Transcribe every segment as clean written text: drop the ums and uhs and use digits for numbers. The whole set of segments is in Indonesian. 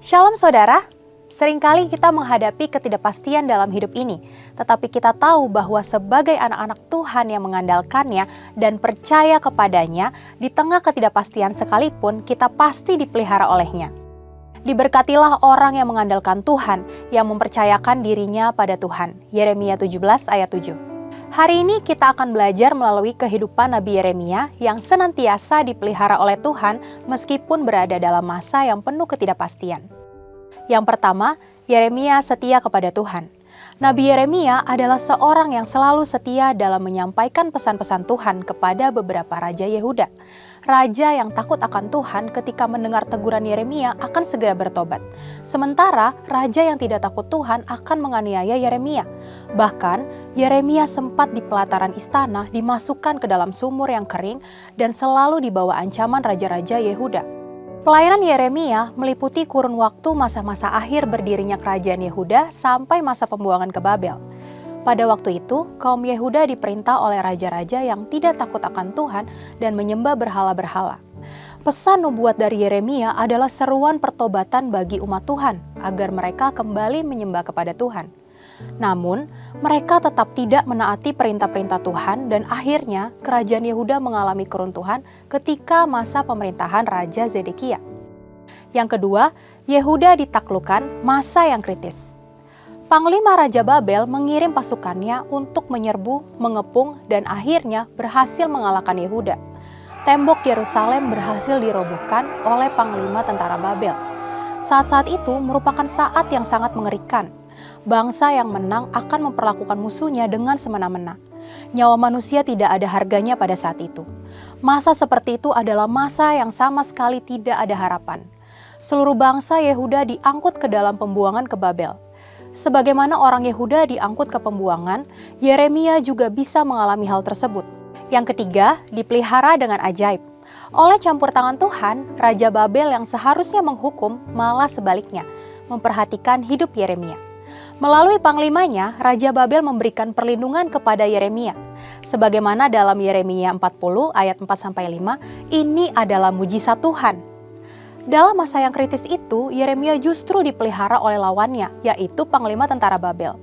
Shalom saudara, seringkali kita menghadapi ketidakpastian dalam hidup ini, tetapi kita tahu bahwa sebagai anak-anak Tuhan yang mengandalkannya dan percaya kepadanya, di tengah ketidakpastian sekalipun kita pasti dipelihara olehnya. Diberkatilah orang yang mengandalkan Tuhan, yang mempercayakan dirinya pada Tuhan. Yeremia 17 ayat 7. Hari ini kita akan belajar melalui kehidupan Nabi Yeremia yang senantiasa dipelihara oleh Tuhan meskipun berada dalam masa yang penuh ketidakpastian. Yang pertama, Yeremia setia kepada Tuhan. Nabi Yeremia adalah seorang yang selalu setia dalam menyampaikan pesan-pesan Tuhan kepada beberapa raja Yehuda. Raja yang takut akan Tuhan ketika mendengar teguran Yeremia akan segera bertobat. Sementara raja yang tidak takut Tuhan akan menganiaya Yeremia. Bahkan, Yeremia sempat di pelataran istana dimasukkan ke dalam sumur yang kering dan selalu dibawa ancaman raja-raja Yehuda. Pelayanan Yeremia meliputi kurun waktu masa-masa akhir berdirinya kerajaan Yehuda sampai masa pembuangan ke Babel. Pada waktu itu, kaum Yehuda diperintah oleh raja-raja yang tidak takut akan Tuhan dan menyembah berhala-berhala. Pesan nubuat dari Yeremia adalah seruan pertobatan bagi umat Tuhan agar mereka kembali menyembah kepada Tuhan. Namun, mereka tetap tidak menaati perintah-perintah Tuhan dan akhirnya kerajaan Yehuda mengalami keruntuhan ketika masa pemerintahan Raja Zedekia. Yang kedua, Yehuda ditaklukkan masa yang kritis. Panglima Raja Babel mengirim pasukannya untuk menyerbu, mengepung, dan akhirnya berhasil mengalahkan Yehuda. Tembok Yerusalem berhasil dirobohkan oleh Panglima Tentara Babel. Saat-saat itu merupakan saat yang sangat mengerikan. Bangsa yang menang akan memperlakukan musuhnya dengan semena-mena. Nyawa manusia tidak ada harganya pada saat itu. Masa seperti itu adalah masa yang sama sekali tidak ada harapan. Seluruh bangsa Yehuda diangkut ke dalam pembuangan ke Babel. Sebagaimana orang Yehuda diangkut ke pembuangan, Yeremia juga bisa mengalami hal tersebut. Yang ketiga, dipelihara dengan ajaib. Oleh campur tangan Tuhan, Raja Babel yang seharusnya menghukum malah sebaliknya, memperhatikan hidup Yeremia. Melalui panglimanya, Raja Babel memberikan perlindungan kepada Yeremia. Sebagaimana dalam Yeremia 40 ayat 4-5, ini adalah mujizat Tuhan. Dalam masa yang kritis itu, Yeremia justru dipelihara oleh lawannya, yaitu Panglima Tentara Babel.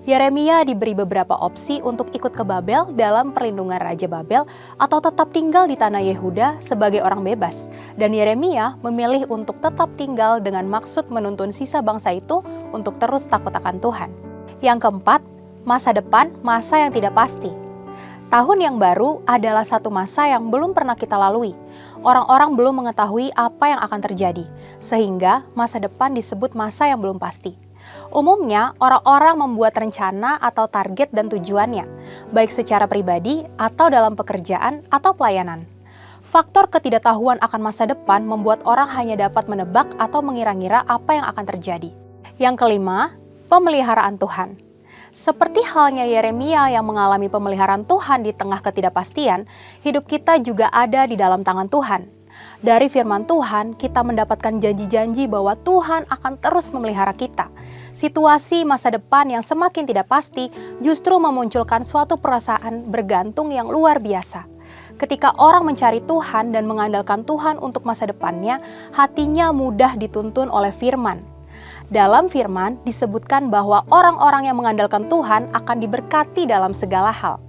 Yeremia diberi beberapa opsi untuk ikut ke Babel dalam perlindungan Raja Babel atau tetap tinggal di tanah Yehuda sebagai orang bebas. Dan Yeremia memilih untuk tetap tinggal dengan maksud menuntun sisa bangsa itu untuk terus takut akan Tuhan. Yang keempat, masa depan, masa yang tidak pasti. Tahun yang baru adalah satu masa yang belum pernah kita lalui. Orang-orang belum mengetahui apa yang akan terjadi, sehingga masa depan disebut masa yang belum pasti. Umumnya, orang-orang membuat rencana atau target dan tujuannya, baik secara pribadi atau dalam pekerjaan atau pelayanan. Faktor ketidaktahuan akan masa depan membuat orang hanya dapat menebak atau mengira-ngira apa yang akan terjadi. Yang kelima, pemeliharaan Tuhan. Seperti halnya Yeremia yang mengalami pemeliharaan Tuhan di tengah ketidakpastian, hidup kita juga ada di dalam tangan Tuhan. Dari firman Tuhan, kita mendapatkan janji-janji bahwa Tuhan akan terus memelihara kita. Situasi masa depan yang semakin tidak pasti justru memunculkan suatu perasaan bergantung yang luar biasa. Ketika orang mencari Tuhan dan mengandalkan Tuhan untuk masa depannya, hatinya mudah dituntun oleh firman. Dalam firman disebutkan bahwa orang-orang yang mengandalkan Tuhan akan diberkati dalam segala hal.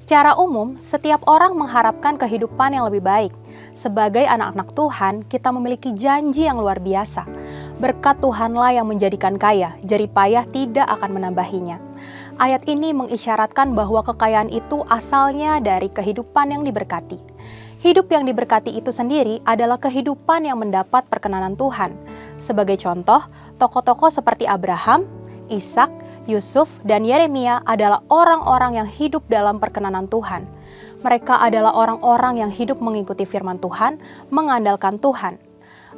Secara umum, setiap orang mengharapkan kehidupan yang lebih baik. Sebagai anak-anak Tuhan, kita memiliki janji yang luar biasa. Berkat Tuhanlah yang menjadikan kaya, jerih payah tidak akan menambahinya. Ayat ini mengisyaratkan bahwa kekayaan itu asalnya dari kehidupan yang diberkati. Hidup yang diberkati itu sendiri adalah kehidupan yang mendapat perkenanan Tuhan. Sebagai contoh, tokoh-tokoh seperti Abraham, Ishak, Yusuf, dan Yeremia adalah orang-orang yang hidup dalam perkenanan Tuhan. Mereka adalah orang-orang yang hidup mengikuti firman Tuhan, mengandalkan Tuhan.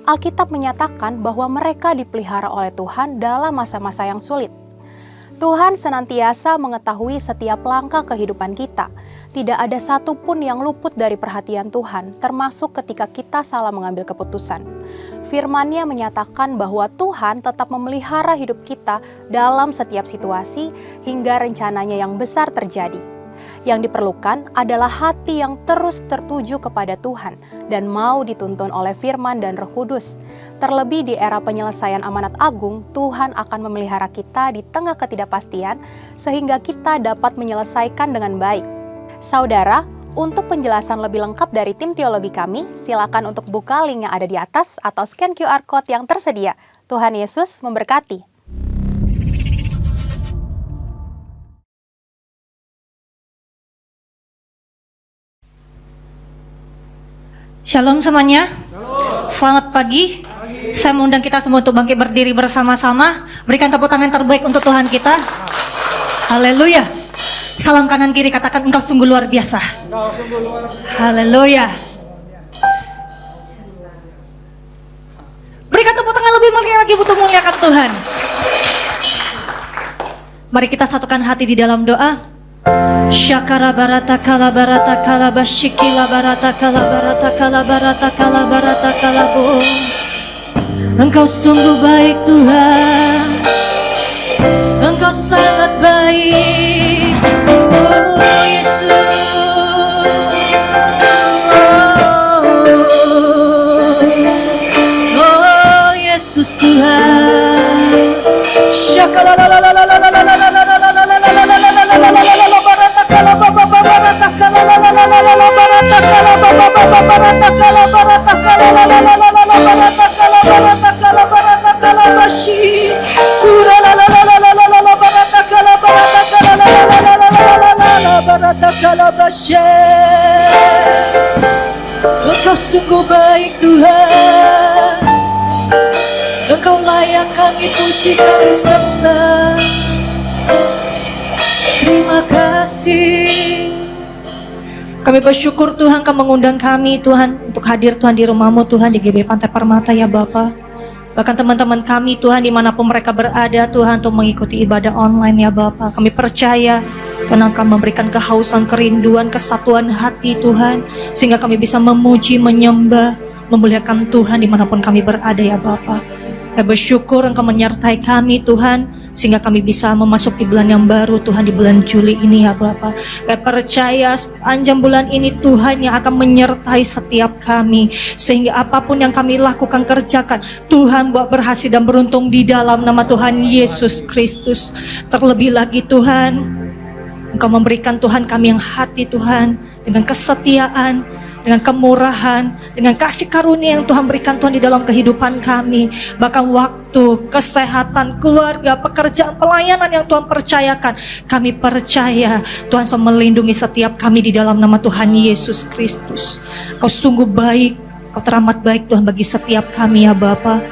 Alkitab menyatakan bahwa mereka dipelihara oleh Tuhan dalam masa-masa yang sulit. Tuhan senantiasa mengetahui setiap langkah kehidupan kita. Tidak ada satupun yang luput dari perhatian Tuhan, termasuk ketika kita salah mengambil keputusan. Firman-Nya menyatakan bahwa Tuhan tetap memelihara hidup kita dalam setiap situasi hingga rencananya yang besar terjadi. Yang diperlukan adalah hati yang terus tertuju kepada Tuhan dan mau dituntun oleh firman dan Roh Kudus. Terlebih di era penyelesaian amanat agung, Tuhan akan memelihara kita di tengah ketidakpastian sehingga kita dapat menyelesaikan dengan baik. Saudara, untuk penjelasan lebih lengkap dari tim teologi kami, silakan untuk buka link yang ada di atas atau scan QR Code yang tersedia. Tuhan Yesus memberkati. Shalom semuanya. Selamat pagi. Saya mengundang kita semua untuk bangkit berdiri bersama-sama. Berikan tepuk tangan terbaik untuk Tuhan kita. Haleluya. Salam kanan kiri, katakan engkau sungguh luar biasa. Haleluya. Berikan tepuk tangan lebih meriah lagi untuk memuliakan Tuhan. Mari kita satukan hati di dalam doa. Syakara barata kala bashikila barata kala barata bo. Engkau sungguh baik Tuhan, Engkau sangat baik, oh Yesus. Oh Yesus Tuhan. Syakara Engkau sungguh baik Tuhan, Engkau layak kami puji, kami sembah. Terima kasih. Kami bersyukur Tuhan Kau mengundang kami Tuhan untuk hadir Tuhan di rumah-Mu Tuhan di GB Pantai Permata ya Bapa. Bahkan teman-teman kami Tuhan dimanapun mereka berada Tuhan untuk mengikuti ibadah online ya Bapa. Kami percaya Tuhan akan memberikan kehausan, kerinduan, kesatuan hati Tuhan, sehingga kami bisa memuji, menyembah, memuliakan Tuhan dimanapun kami berada ya Bapa. Kami bersyukur Engkau menyertai kami Tuhan, sehingga kami bisa memasuki bulan yang baru Tuhan di bulan Juli ini ya Bapa. Kami percaya sepanjang bulan ini Tuhan yang akan menyertai setiap kami, sehingga apapun yang kami lakukan, kerjakan, Tuhan buat berhasil dan beruntung di dalam nama Tuhan Yesus Kristus. Terlebih lagi Tuhan, Engkau memberikan Tuhan kami yang hati Tuhan dengan kesetiaan, dengan kemurahan, dengan kasih karunia yang Tuhan berikan Tuhan di dalam kehidupan kami. Bahkan waktu, kesehatan, keluarga, pekerjaan, pelayanan yang Tuhan percayakan. Kami percaya Tuhan selalu melindungi setiap kami di dalam nama Tuhan Yesus Kristus. Kau sungguh baik, Kau teramat baik Tuhan bagi setiap kami ya Bapa.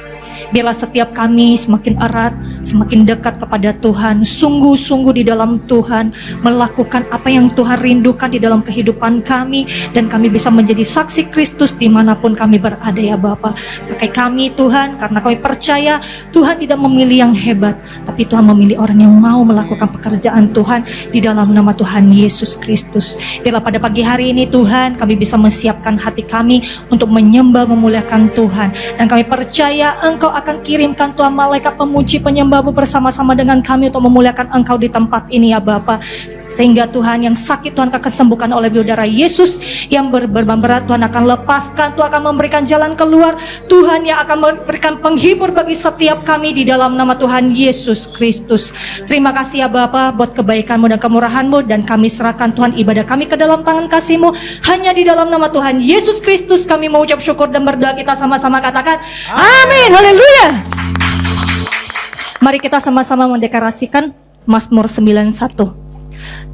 Biarlah setiap kami semakin erat, semakin dekat kepada Tuhan, sungguh-sungguh di dalam Tuhan, melakukan apa yang Tuhan rindukan di dalam kehidupan kami, dan kami bisa menjadi saksi Kristus dimanapun kami berada ya Bapa. Pakai kami Tuhan, karena kami percaya Tuhan tidak memilih yang hebat, tapi Tuhan memilih orang yang mau melakukan pekerjaan Tuhan di dalam nama Tuhan Yesus Kristus. Biarlah pada pagi hari ini Tuhan, kami bisa menyiapkan hati kami untuk menyembah, memuliakan Tuhan, dan kami percaya Engkau akan kirimkan Tuhan malaikat pemuji penyembah-Mu bersama-sama dengan kami untuk memuliakan Engkau di tempat ini ya Bapa. Sehingga Tuhan yang sakit Tuhan akan sembuhkan oleh darah Yesus, yang berbeban berat Tuhan akan lepaskan, Tuhan akan memberikan jalan keluar, Tuhan yang akan memberikan penghibur bagi setiap kami di dalam nama Tuhan Yesus Kristus. Terima kasih ya Bapa buat kebaikan-Mu dan kemurahan-Mu, dan kami serahkan Tuhan ibadah kami ke dalam tangan kasih-Mu. Hanya di dalam nama Tuhan Yesus Kristus kami mengucap syukur dan berdoa. Kita sama-sama katakan amin, haleluya. Mari kita sama-sama mendeklarasikan Mazmur 91.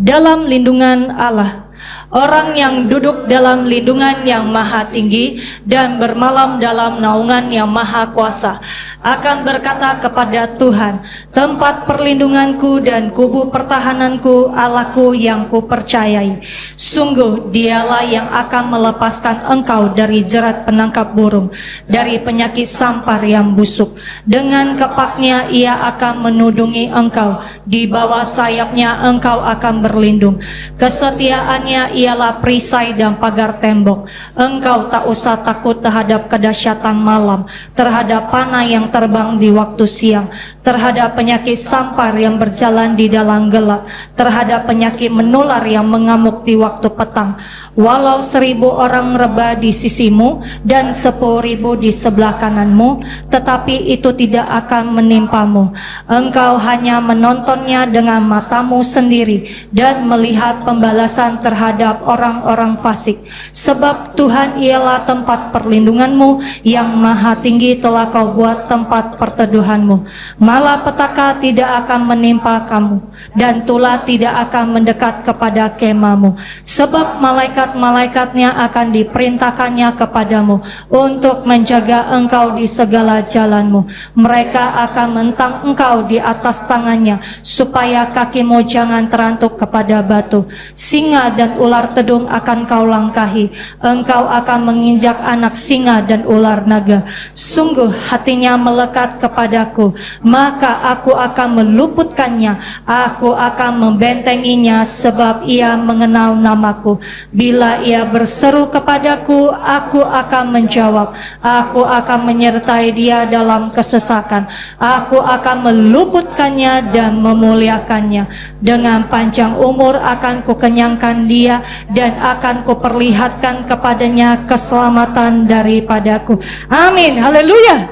Dalam lindungan Allah, orang yang duduk dalam lindungan yang maha tinggi dan bermalam dalam naungan yang maha kuasa akan berkata kepada Tuhan, tempat perlindunganku dan kubu pertahananku, Allahku yang kupercayai. Sungguh dialah yang akan melepaskan engkau dari jerat penangkap burung, dari penyakit sampar yang busuk. Dengan kepaknya ia akan menudungi engkau, di bawah sayapnya engkau akan berlindung. Kesetiaannya ialah perisai dan pagar tembok. Engkau tak usah takut terhadap kedahsyatan malam, terhadap panah yang terbang di waktu siang, terhadap penyakit sampar yang berjalan di dalam gelap, terhadap penyakit menular yang mengamuk di waktu petang. Walau 1000 orang rebah di sisimu dan 10.000 di sebelah kananmu, tetapi itu tidak akan menimpamu. Engkau hanya menontonnya dengan matamu sendiri dan melihat pembalasan terhadap orang-orang fasik. Sebab Tuhan ialah tempat perlindunganmu, yang maha tinggi telah kau buat tempat perteduhanmu. Malapetaka tidak akan menimpa kamu, dan tulah tidak akan mendekat kepada kemahmu. Sebab malaikat-malaikatnya akan diperintahkannya kepadamu untuk menjaga engkau di segala jalanmu. Mereka akan mentang engkau di atas tangannya, supaya kakimu jangan terantuk kepada batu. Singa dan ular tedung akan kau langkahi. Engkau akan menginjak anak singa dan ular naga. Sungguh hatinya melekat kepadaku, maka aku akan meluputkannya. Aku akan membentenginya, sebab ia mengenal namaku. Bila ia berseru kepadaku, aku akan menjawab. Aku akan menyertai dia dalam kesesakan. Aku akan meluputkannya dan memuliakannya. Dengan panjang umur akan kukenyangkan dia, dan akan kuperlihatkan kepadanya keselamatan daripadaku. Amin. Haleluya.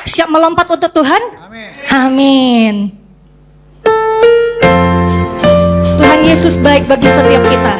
Siap melompat untuk Tuhan? Amin. Tuhan Yesus baik bagi setiap kita.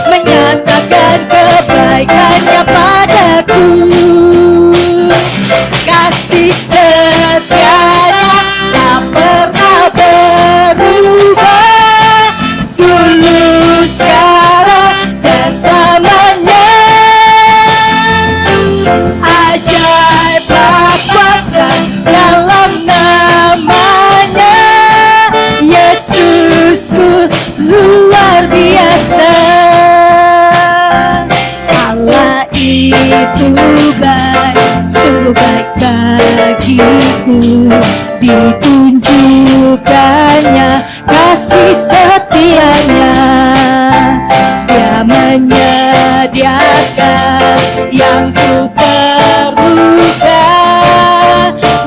Menyatakan kebaikannya padaku. Kasih setianya tak pernah berubah, dulu, sekarang, dan selamanya. Ajaiblah kuasa dalam namanya. Yesusku luar biasa. Allah itu baik, sungguh baik bagiku. Ditunjukkannya kasih setianya. Dia menyediakan yang ku perlukan,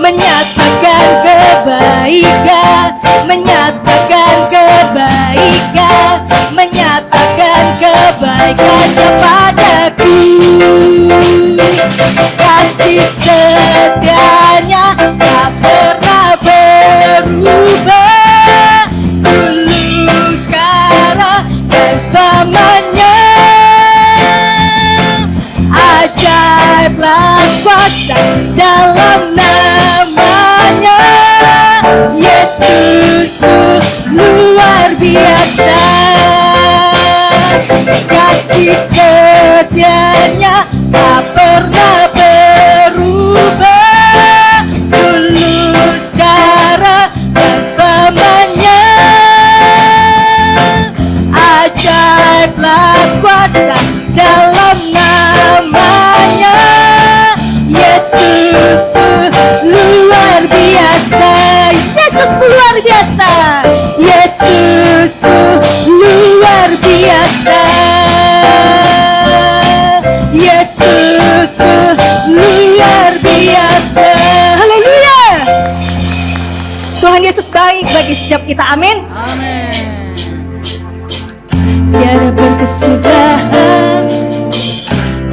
menyatakan kebaikan, menyatakan kebaikan, menyatakan kebaikannya padaku. Kasih setianya tak pernah berubah, dulu, sekarang, dan selamanya. Ajaiblah kuasa dalam namanya. Yesusku luar biasa. Kasih setianya tak pernah berubah, dulu, sekarang, dan selamanya. Ajaiblah kuasa dalam namanya. Yesusku luar biasa. Yesus luar biasa. Yesusku luar biasa. Yesusku luar biasa. Haleluya. Tuhan Yesus baik bagi setiap kita. Amin. Tiada berkesudahan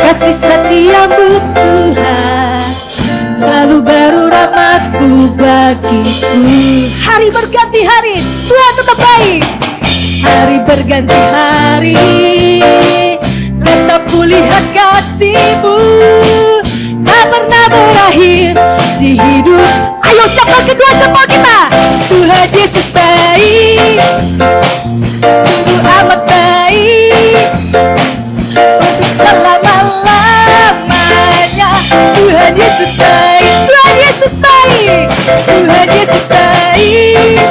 kasih setiamu Tuhan, selalu baru rahmat-Mu bagiku. Hari berganti hari, Tuhan tetap baik. Hari berganti hari, tetap kulihat kasih-Mu, tak pernah berakhir di hidup. Ayo sapa kedua jempol kita. Tuhan Yesus baik, sungguh amat baik, untuk selama-lamanya. Tuhan Yesus baik, Tuhan Yesus baik, Tuhan Yesus baik,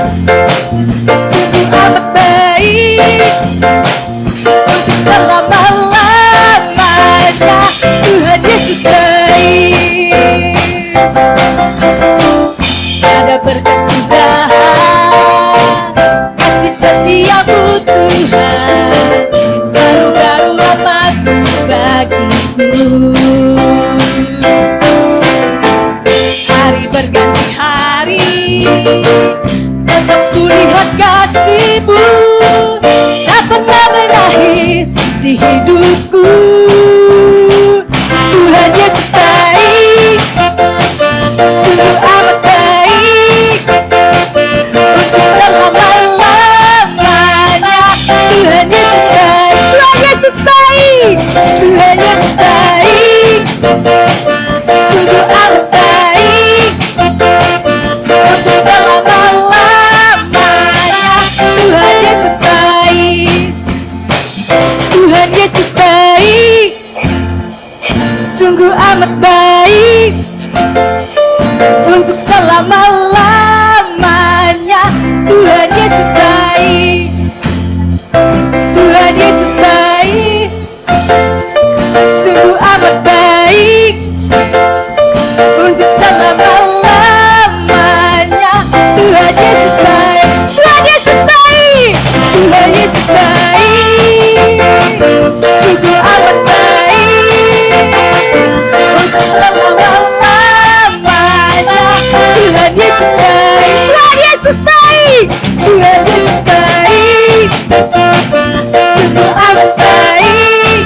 sungguh amat baik, untuk selama-lamanya. Tuhan Yesus baik. Ada berkat sudahan, kasih setiamu Tuhan, selalu baru rahmat-Mu bagiku. Hari berganti hari, tetap kulihat kasih-Mu, tak pernah berakhir di hidupku. Tuhan Yesus baik, sungguh amat baik, untuk selama-lamanya. Tuhan Yesus baik, Tuhan Yesus baik, Tuhan Yesus baik, sungguh amat baik, untuk selama-lamanya. Tuhan Yesus baik, Tuhan Yesus baik, sungguh amat baik, untuk selama-lamanya. Tuhan Yesus baik, Tuhan Yesus baik, sungguh amat baik, untuk selama-lamanya. Tuhan Yesus baik, Tuhan Yesus baik, Tuhan Yesus baik, sungguh amat baik, untuk selama-lamanya. Tuhan Yesus baik, Tuhan Yesus baik, Tuhan Yesus baik, sungguh amat baik,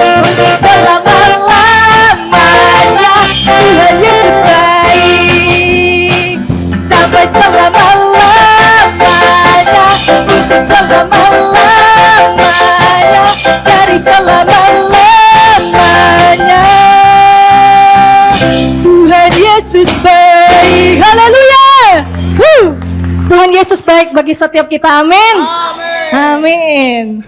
untuk selama-lamanya. Tuhan Yesus baik, sampai selama-lamanya, untuk selama-lamanya, dari selama-lamanya. Tuhan Yesus baik, haleluya. Tuhan Yesus baik bagi setiap kita, amin. Amin.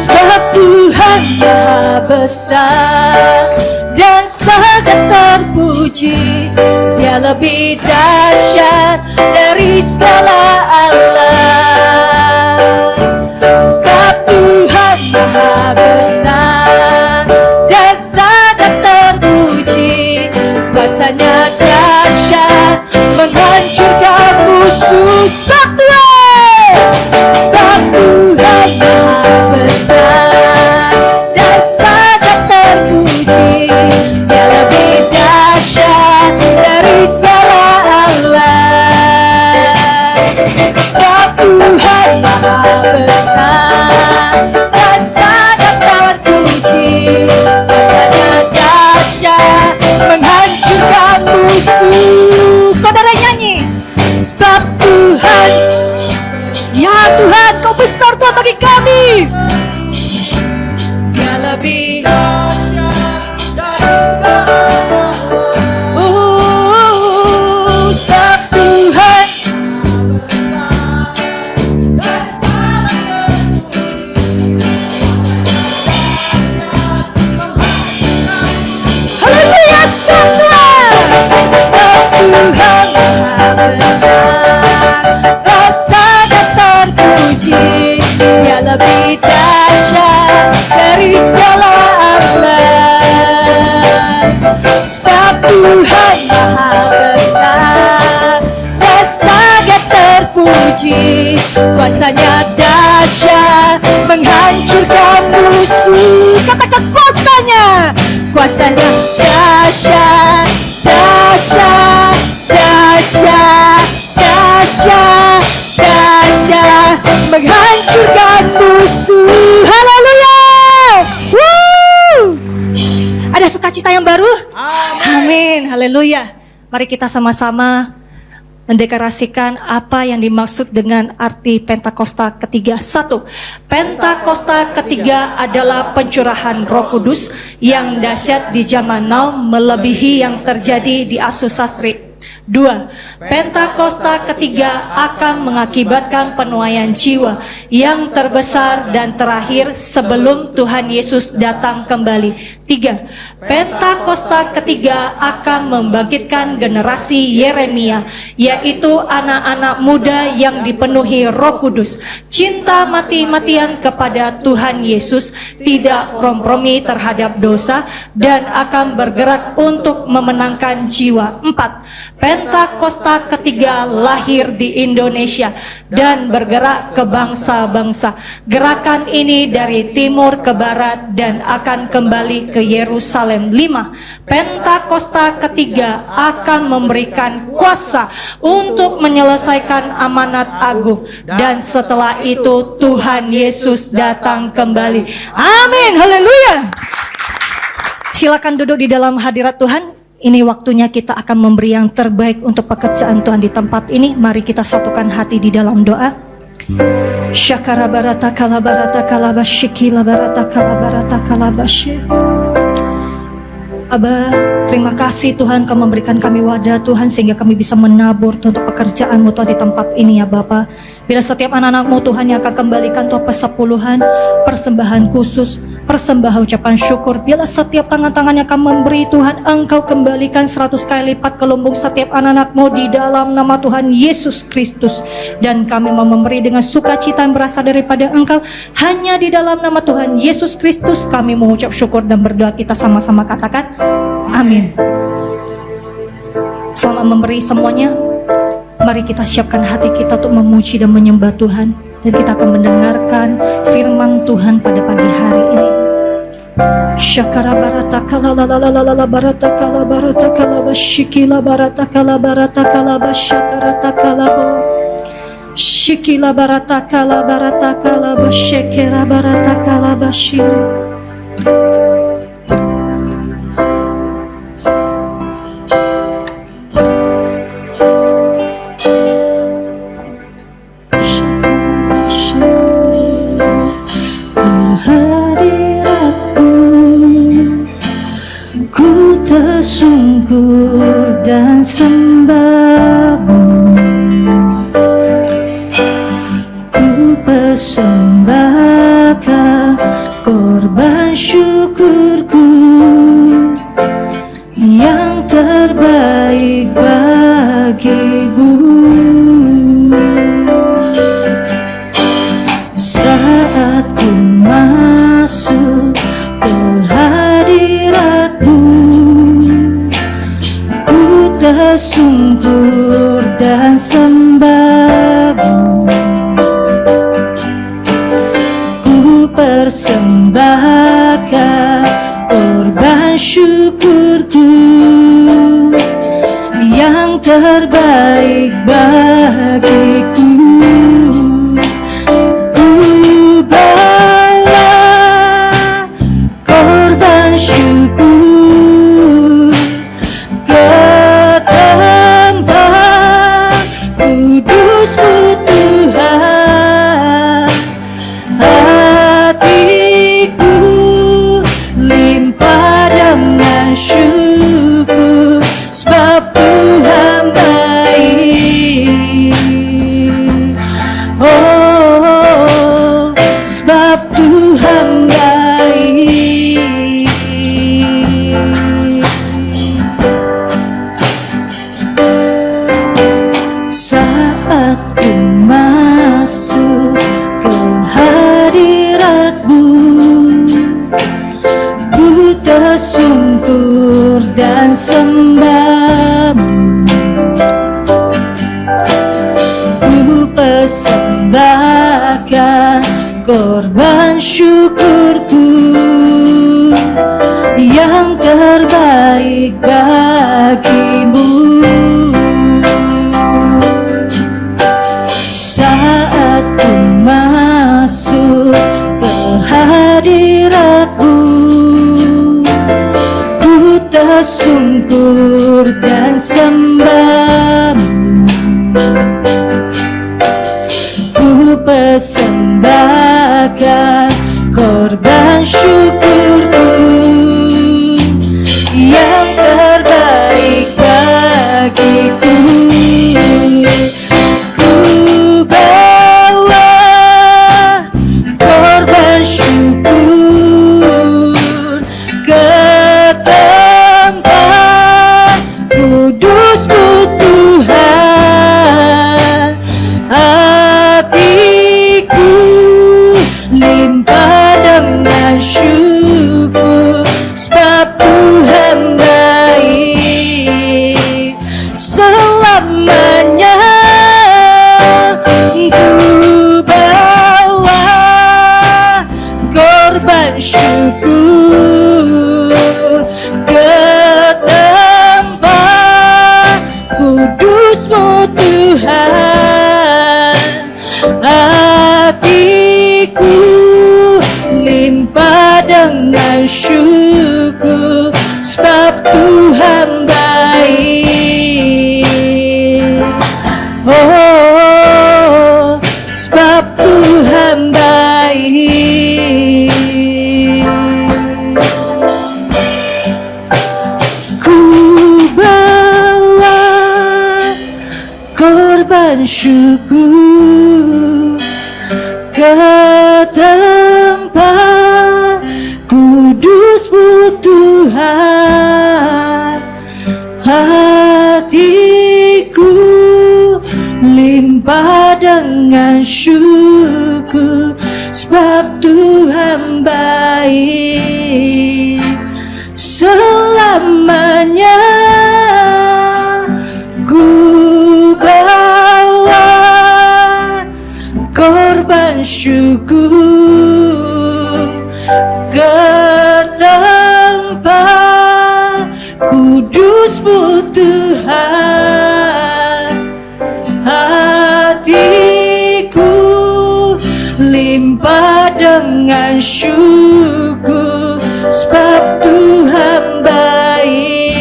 Sebab Tuhan Maha Besar dan sangat terpuji, Dia lebih dahsyat dari segala alam. Sebab Tuhan Maha Besar dan sangat terpuji, kuasanya dahsyat menghancurkan musuh. Sebab Tuhan Maha Besar dan sangat terpuji, Dia lebih dahsyat dari segala alam. Sebab Tuhan Maha Besar dan sangat terpuji, kuasanya dahsyat menghancurkan musuh. Saudara nyanyi. Sebab Tuhan, ya Tuhan, Kau besar Tuhan bagi kami. Dia lebih sebab Tuhan haleluya. Sebab Tuhan Maha Besar dan sangat terpuji, Dia lebih dahsyat dari segala alam. Sebab Tuhan Maha Besar dan sangat terpuji, kuasanya dahsyat menghancurkan musuh. Katakan kuasanya, kuasanya dahsyat haleluya. Mari kita sama-sama mendeklarasikan apa yang dimaksud dengan arti Pentakosta ketiga. 1. Pentakosta ketiga adalah pencurahan Roh Kudus yang dahsyat di zaman now melebihi yang terjadi di Asusasri. 2. Pentakosta ketiga akan mengakibatkan penuaian jiwa yang terbesar dan terakhir sebelum Tuhan Yesus datang kembali. 3. Pentakosta ketiga akan membangkitkan generasi Yeremia, yaitu anak-anak muda yang dipenuhi Roh Kudus, cinta mati-matian kepada Tuhan Yesus, tidak kompromi terhadap dosa, dan akan bergerak untuk memenangkan jiwa. 4. Pentakosta ketiga lahir di Indonesia dan bergerak ke bangsa-bangsa. Gerakan ini dari timur ke barat dan akan kembali ke Yerusalem. 5. Pentakosta ketiga akan memberikan kuasa untuk menyelesaikan amanat agung, dan setelah itu Tuhan Yesus datang kembali. Amin, haleluya. Silakan duduk di dalam hadirat Tuhan. Ini waktunya kita akan memberi yang terbaik untuk pekerjaan Tuhan di tempat ini. Mari kita satukan hati di dalam doa. Syakara barata kalabarata kalabashiki labarata kalabarata kalabashi. Aba, terima kasih Tuhan Kau memberikan kami wadah Tuhan sehingga kami bisa menabur untuk pekerjaan-Mu Tuhan di tempat ini ya Bapa. Bila setiap anak-anak-Mu Tuhan yang akan kembalikan Tuhan persepuluhan, persembahan khusus, persembahan ucapan syukur. Bila setiap tangan-tangan yang akan memberi Tuhan, Engkau kembalikan 100 kali lipat ke lumbung setiap anak-anak-Mu di dalam nama Tuhan Yesus Kristus. Dan kami mau memberi dengan sukacita yang berasal daripada Engkau. Hanya di dalam nama Tuhan Yesus Kristus kami mengucap syukur dan berdoa. Kita sama-sama katakan amin. Selamat memberi semuanya. Mari kita siapkan hati kita untuk memuji dan menyembah Tuhan. Dan kita akan mendengarkan firman Tuhan pada pagi hari ini. Syakara barata kala la la la la la barata kala bashikila barata kala basyakarata kala bo shikila barata kala bashekera barata kala bashiri. Tersungkur dan sembah-Mu, ku persembahkan korban syukurku yang terbaik bagi-Mu. Saat ku masuk ke hadirat-Mu, tersungkur dan sembah-Mu, ku persembahkan korban syukurku yang terbaik bagiku. Ku bawa korban syukur Tuhan, hatiku limpah dengan syukur sebab Tuhan baik. Oh, sebab Tuhan baik. Saat ku masuk ke hadirat-Mu, ku tersungkur dan sembah-Mu, ku persembahkan korban syukurku yang terbaik bagi-Mu. Saat ku masuk ke hadirat-Mu, ku tersungkur syukur dan sembahmu, ku persembahkan korban syukurku yang terbaik bagiku. Ku bawa korban syukur ke tempat kudus-Mu Tuhan. Hatiku limpah dengan syukur, sebab Tuhan baik selamanya. Ku bawa korban syukur ke tempat kudus-Mu Tuhan. Hatiku limpah dengan syukur, sebab Tuhan baik. Oh, sebab Tuhan baik. Ku bawa korban syukur ke tempat kudus-Mu Tuhan. Hatiku limpah dengan syukur, sebab Tuhan baik selamanya. Ku bawa korban syukur ke tempat kudus-Mu Tuhan. Hatiku limpah dengan syukur, sebab Tuhan baik.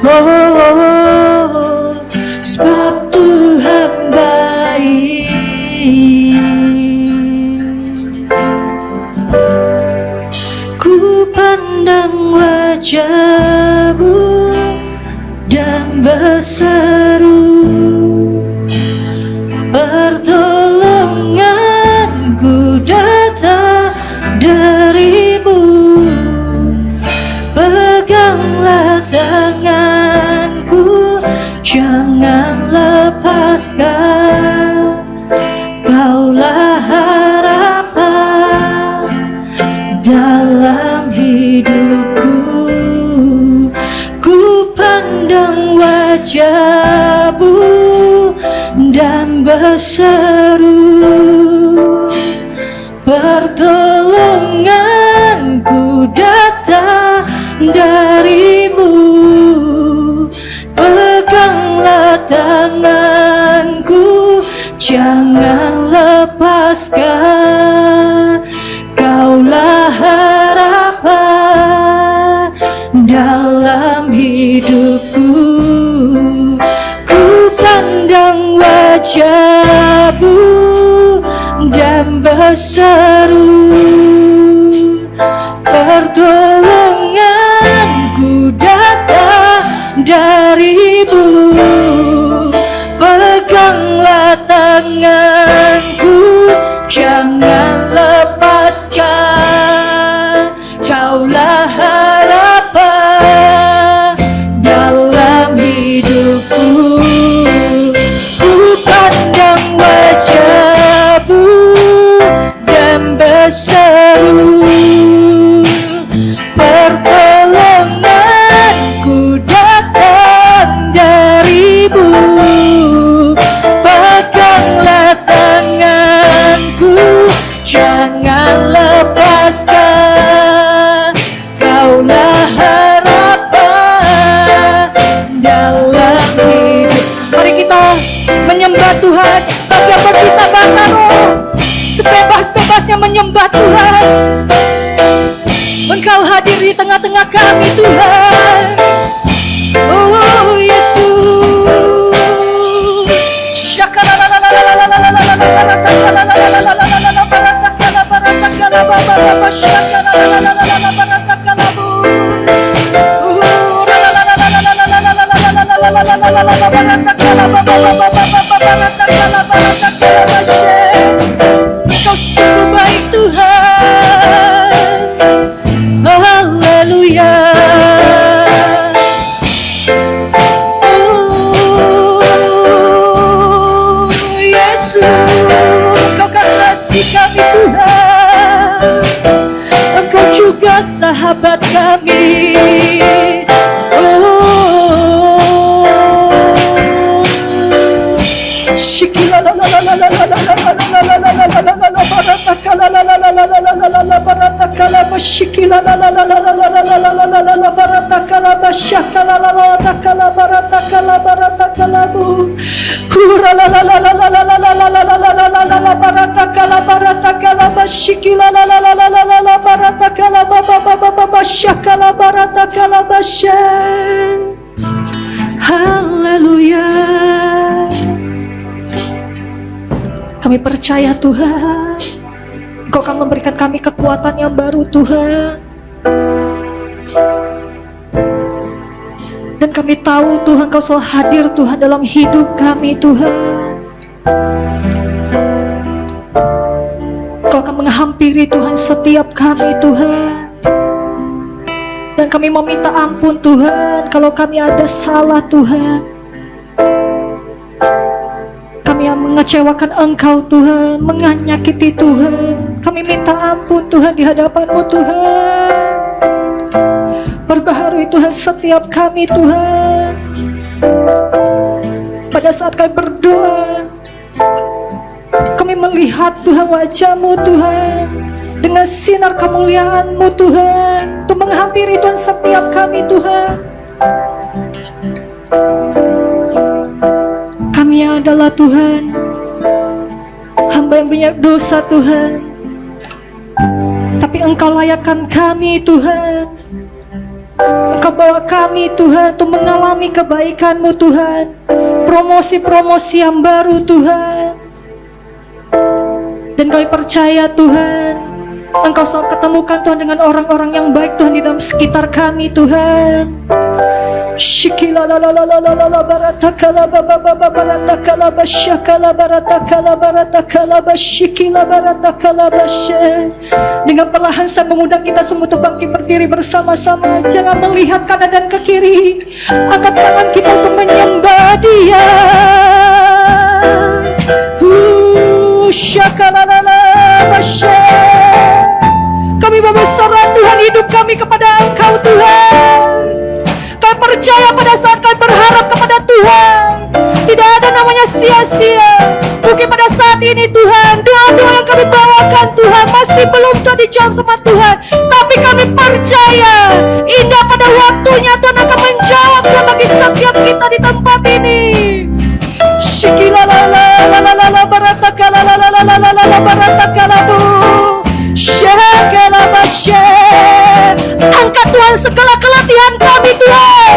Oh, sebab Tuhan baik. Ku pandang wajah-Mu dan berseru, pertolonganku datang dari-Mu. Peganglah tanganku, jangan lepaskan. Kaulah harapan dalam hidupku. Ku pandang wajah-Mu dan berseru, pertolonganku datang dari-Mu. Peganglah tanganku, jangan lepaskan. Kaulah harapan dalam hidupku. Ku pandang wajah-Mu dan berseru, pertolonganku datang dari-Mu. Peganglah tanganku, jangan lepaskan. Kaulah harapan dalam hidupku. Ku pandang wajah-Mu dan berseru, pertolonganku datang dari-Mu. Peganglah tanganku, jangan lepaskan. Kaulah harapan dalam hidup. Mari kita menyembah Tuhan. Bagi berpisah bahasa roh, sebebas-bebasnya menyembah Tuhan. Engkau hadir di tengah-tengah kami Tuhan. Oh Yesus, Engkau sungguh baik Tuhan. Haleluya. Oh Yesus, Engkau kan kasih kami Tuhan. Engkau juga sahabat kami. Haleluya. Kami percaya Tuhan, Engkau akan memberikan kami kekuatan yang baru Tuhan. Dan kami tahu Tuhan Kau selalu hadir Tuhan dalam hidup kami Tuhan. Kau akan menghampiri Tuhan setiap kami Tuhan. Dan kami meminta ampun Tuhan kalau kami ada salah Tuhan. Kami yang mengecewakan Engkau Tuhan, menyakiti Tuhan. Kami minta ampun Tuhan di hadapan-Mu Tuhan. Perbaharui Tuhan setiap kami Tuhan. Pada saat kami berdoa, kami melihat Tuhan wajah-Mu Tuhan, dengan sinar kemuliaan-Mu Tuhan, untuk menghampiri Tuhan setiap kami Tuhan. Kami adalah Tuhan, hamba yang banyak dosa Tuhan, tapi Engkau layakkan kami Tuhan. Engkau bawa kami Tuhan untuk mengalami kebaikan-Mu Tuhan, promosi-promosi yang baru Tuhan. Dan kami percaya Tuhan, Engkau selalu ketemukan Tuhan dengan orang-orang yang baik Tuhan di dalam sekitar kami Tuhan. Shikila la la la la la la la baratakala baba baba baratakala bashakala baratakala baratakala bashikila baratakala bashe. Dengan perlahan saya mengundang kita semua untuk bangkit berdiri bersama-sama. Jangan melihat kanan dan ke kiri, angkat tangan kita untuk menyembah Dia. Shakala la la bashe. Kami berserah Tuhan hidup kami kepada Engkau Tuhan. Kami percaya pada saat kami berharap kepada Tuhan, tidak ada namanya sia-sia. Mungkin pada saat ini Tuhan, doa-doa yang kami bawakan Tuhan masih belum Tuhan dijawab sama Tuhan. Tapi kami percaya, indah pada waktunya Tuhan akan menjawab Tuhan bagi setiap kita di tempat ini. Shikila la la la la la la baratakala la la la la la la baratakala bu. Shakala bashe. Angkat Tuhan segala keletihan kami Tuhan,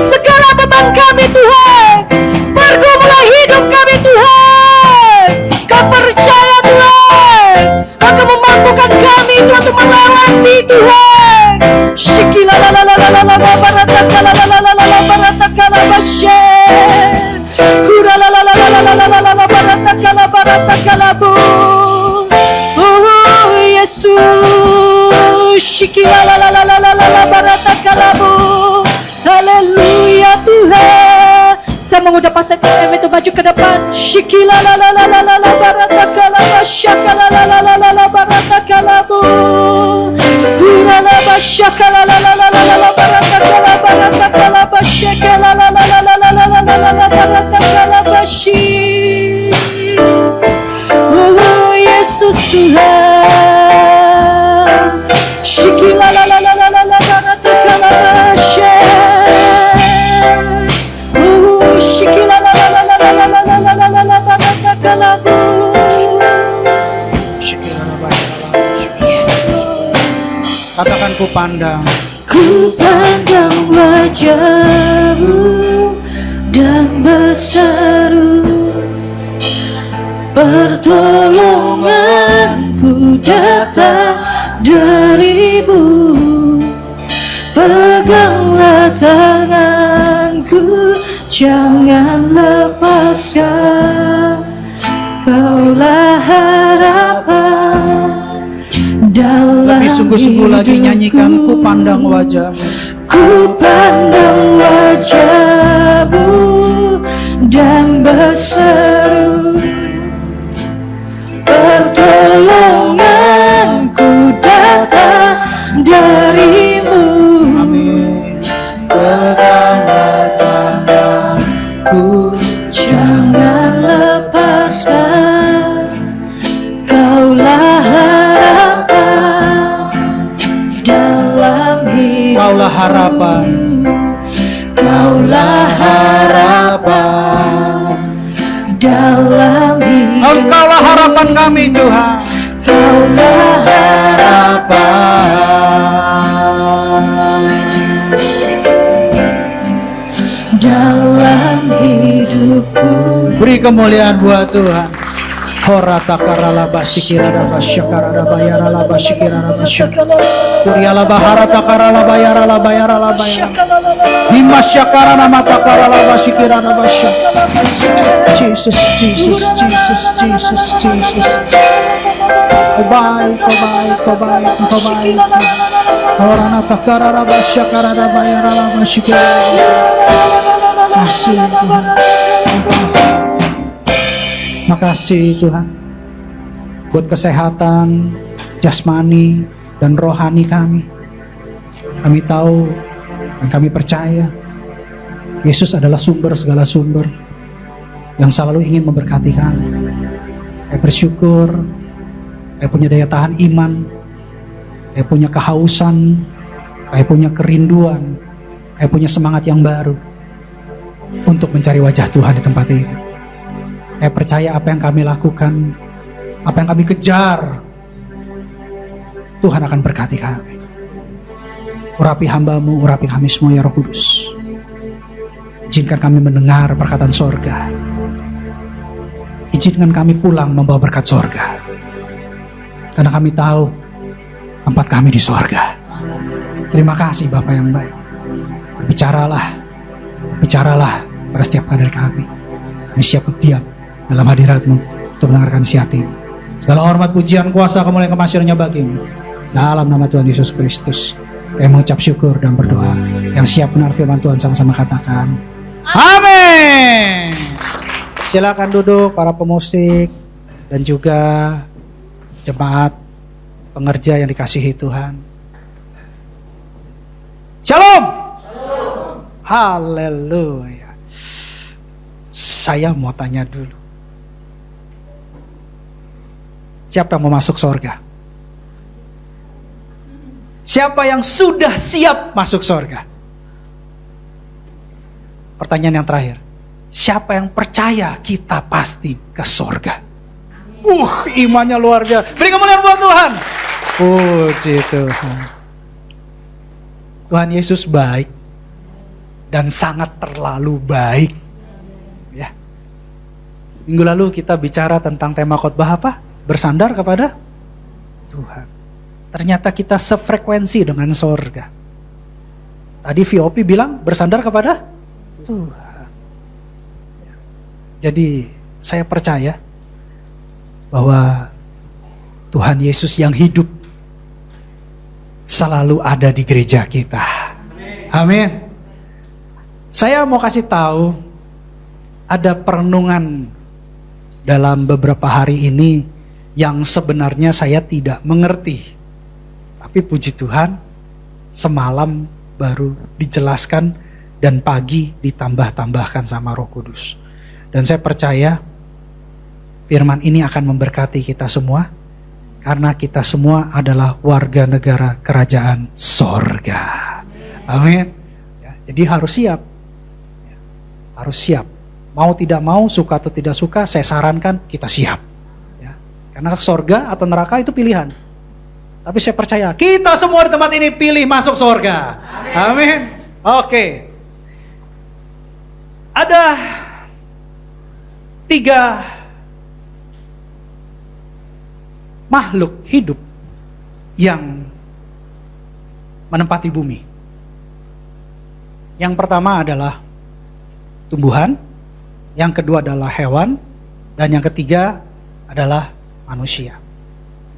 segala beban kami Tuhan, pergumulan hidup kami Tuhan. Kau percaya Tuhan akan memampukan kami Tuhan untuk melewati Tuhan. Shikila la la la la la la baratakala la la la la la baratakala bashe. Hura la la la la la la la la baratakala baratakala bu. Oh Yesus, shikila la la la la la la baratakala bu. Haleluya Tuhan. Saya mengundang pastor PM itu maju ke depan. Shikila la la la la la la baratakala bashakala la la la la la baratakala bu. Hura la bashakala la la la la la la baratakala baratakala bashakala la la la la la la la la la baratakala bashi. Oh Yesus Tuhan. Shikila la la la la la la baratakala bashi. Oh shikila la la la la la la la la la la la baratakala bu. Katakan ku pandang. Ku pandang wajah-Mu dan berseru, pertolonganku datang dari-Mu. Peganglah tanganku, jangan lepaskan. Kaulah harapan dalam Lebih sungguh-sungguh lagi nyanyikan ku hidupku. pandang wajah-Mu. Ku pandang wajah-Mu dan berseru, pertolonganku datang dari-Mu. Amin. Peganglah tanganku, Jangan lepaskan. Kaulah harapan dalam hidupku. Kaulah harapan. Kaulah harapan dalam hidupku. Engkaulah harapan kami Tuhan. Kaulah harapan dalam hidupku. Beri kemuliaan buat Tuhan. Horata karala basikira raba syakara raba yara laba sikira raba syakara. Kuriala baharata karala bayara laba yara laba yara. Himas syakara nama takara laba sikira raba syakara. Jesus, Jesus, Jesus, Jesus, Jesus. Kau baik, kau baik, kau baik, kau baik. Horana takara raba syakara raba yara laba sikira. Makasih Tuhan. Makasih. Makasih Tuhan buat kesehatan jasmani dan rohani kami. Kami tahu dan kami percaya Yesus adalah sumber segala sumber yang selalu ingin memberkati kami. Saya bersyukur saya punya daya tahan iman, saya punya kehausan, saya punya kerinduan, saya punya semangat yang baru untuk mencari wajah Tuhan di tempat ini. Saya percaya apa yang kami lakukan, apa yang kami kejar, Tuhan akan berkati kami. Urapi hamba-Mu, urapi kami semua ya Roh Kudus. Izinkan kami mendengar perkataan sorga. Izinkan kami pulang membawa berkat sorga. Karena kami tahu tempat kami di sorga. Terima kasih Bapa yang baik. Bicaralah pada setiap kader kami. Kami siap diam dalam hadirat-Mu untuk mendengarkan isi hati. Segala hormat, pujian, kuasa, kemuliaan, kemasyurannya bagi-Mu. Dalam nama Tuhan Yesus Kristus, kami mengucap syukur dan berdoa. Yang siap benar firman Tuhan sama-sama katakan, amin. Silakan duduk para pemusik dan juga jemaat pengerja yang dikasihi Tuhan. Shalom. Haleluya. Saya mau tanya dulu. Siapa yang mau masuk surga? Siapa yang sudah siap masuk surga? Pertanyaan yang terakhir. Siapa yang percaya kita pasti ke surga? Imannya luar biasa. Beri kemuliaan buat Tuhan. Puji Tuhan. Tuhan Yesus baik dan sangat terlalu baik. Ya. Minggu lalu kita bicara tentang tema khotbah apa? Bersandar kepada Tuhan. Ternyata kita sefrekuensi dengan sorga. Tadi VOP bilang bersandar kepada Tuhan. Jadi saya percaya bahwa Tuhan Yesus yang hidup selalu ada di gereja kita. Amin. Saya mau kasih tahu ada perenungan dalam beberapa hari ini yang sebenarnya saya tidak mengerti. Tapi puji Tuhan, semalam baru dijelaskan dan pagi ditambah-tambahkan sama Roh Kudus. Dan saya percaya firman ini akan memberkati kita semua, karena kita semua adalah warga negara kerajaan sorga. Amin. Ya, jadi harus siap. Ya, harus siap. Mau tidak mau, suka atau tidak suka, saya sarankan kita siap. Karena sorga atau neraka itu pilihan. Tapi saya percaya kita semua di tempat ini pilih masuk surga. Amin. Oke. Ada 3 makhluk hidup yang menempati bumi. Yang pertama adalah tumbuhan, yang kedua adalah hewan, dan yang ketiga adalah manusia.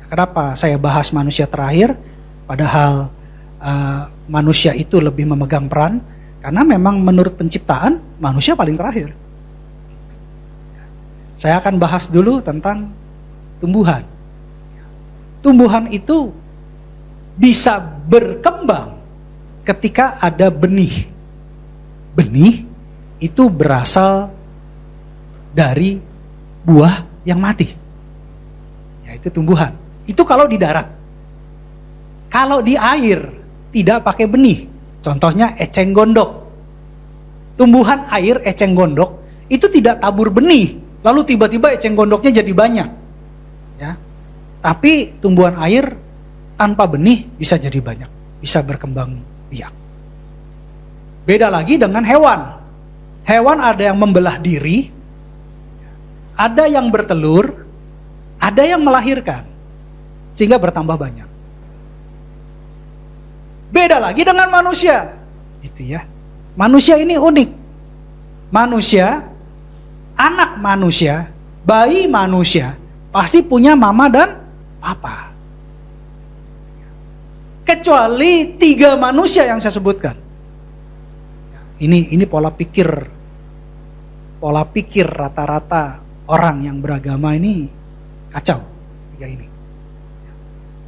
Kenapa saya bahas manusia terakhir, padahal manusia itu lebih memegang peran, karena memang menurut penciptaan, manusia paling terakhir. Saya akan bahas dulu tentang tumbuhan. Tumbuhan itu bisa berkembang ketika ada benih. Benih itu berasal dari buah yang mati, yaitu tumbuhan. Itu kalau di darat. Kalau di air tidak pakai benih. Contohnya eceng gondok. Tumbuhan air eceng gondok itu tidak tabur benih, lalu tiba-tiba eceng gondoknya jadi banyak. Ya. Tapi tumbuhan air tanpa benih bisa jadi banyak, bisa berkembang biak. Beda lagi dengan hewan. Hewan ada yang membelah diri, ada yang bertelur, ada yang melahirkan, sehingga bertambah banyak. Beda lagi dengan manusia, gitu ya. Manusia ini unik. Manusia, anak manusia, bayi manusia, pasti punya mama dan papa. Kecuali 3 manusia yang saya sebutkan. Ini pola pikir rata-rata orang yang beragama ini kacau. 3 ini.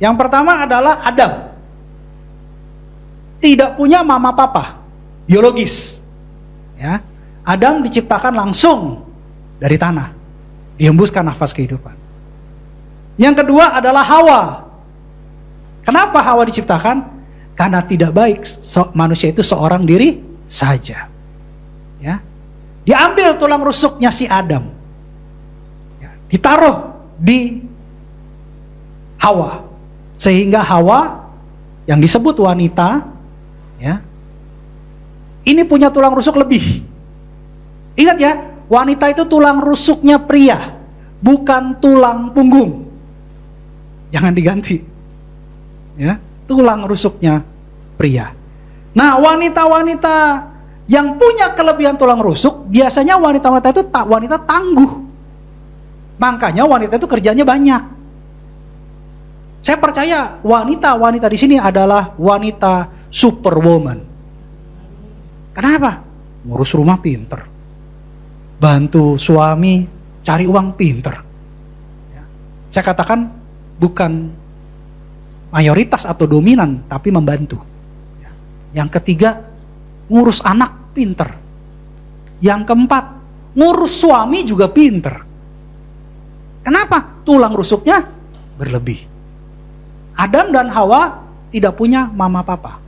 Yang pertama adalah Adam. Tidak punya mama papa biologis. Ya. Adam diciptakan langsung dari tanah, dihembuskan nafas kehidupan. Yang kedua adalah Hawa. Kenapa Hawa diciptakan? Karena tidak baik manusia itu seorang diri saja. Ya. Diambil tulang rusuknya si Adam, ya, ditaruh di Hawa, sehingga Hawa yang disebut wanita, ya, ini punya tulang rusuk lebih. Ingat ya, wanita itu tulang rusuknya pria, bukan tulang punggung. Jangan diganti. Ya, tulang rusuknya pria. Nah, wanita-wanita yang punya kelebihan tulang rusuk, biasanya wanita-wanita itu wanita tangguh. Makanya wanita itu kerjanya banyak. Saya percaya wanita-wanita di sini adalah wanita superwoman. Kenapa? Ngurus rumah pinter, bantu suami cari uang pinter. Ya. Saya katakan bukan mayoritas atau dominan, tapi membantu. Ya. Yang ketiga, ngurus anak pinter. Yang keempat, ngurus suami juga pinter. Kenapa? Tulang rusuknya berlebih. Adam dan Hawa tidak punya mama papa,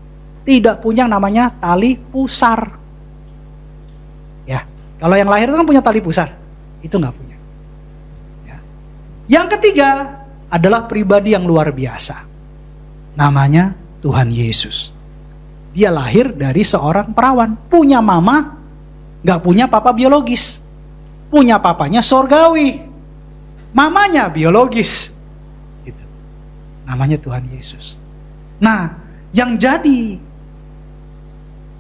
tidak punya namanya tali pusar. Ya, kalau yang lahir itu kan punya tali pusar, itu nggak punya. Ya. Yang ketiga adalah pribadi yang luar biasa, namanya Tuhan Yesus. Dia lahir dari seorang perawan, punya mama, nggak punya papa biologis, punya papanya sorgawi, mamanya biologis. Gitu. Namanya Tuhan Yesus. Nah, yang jadi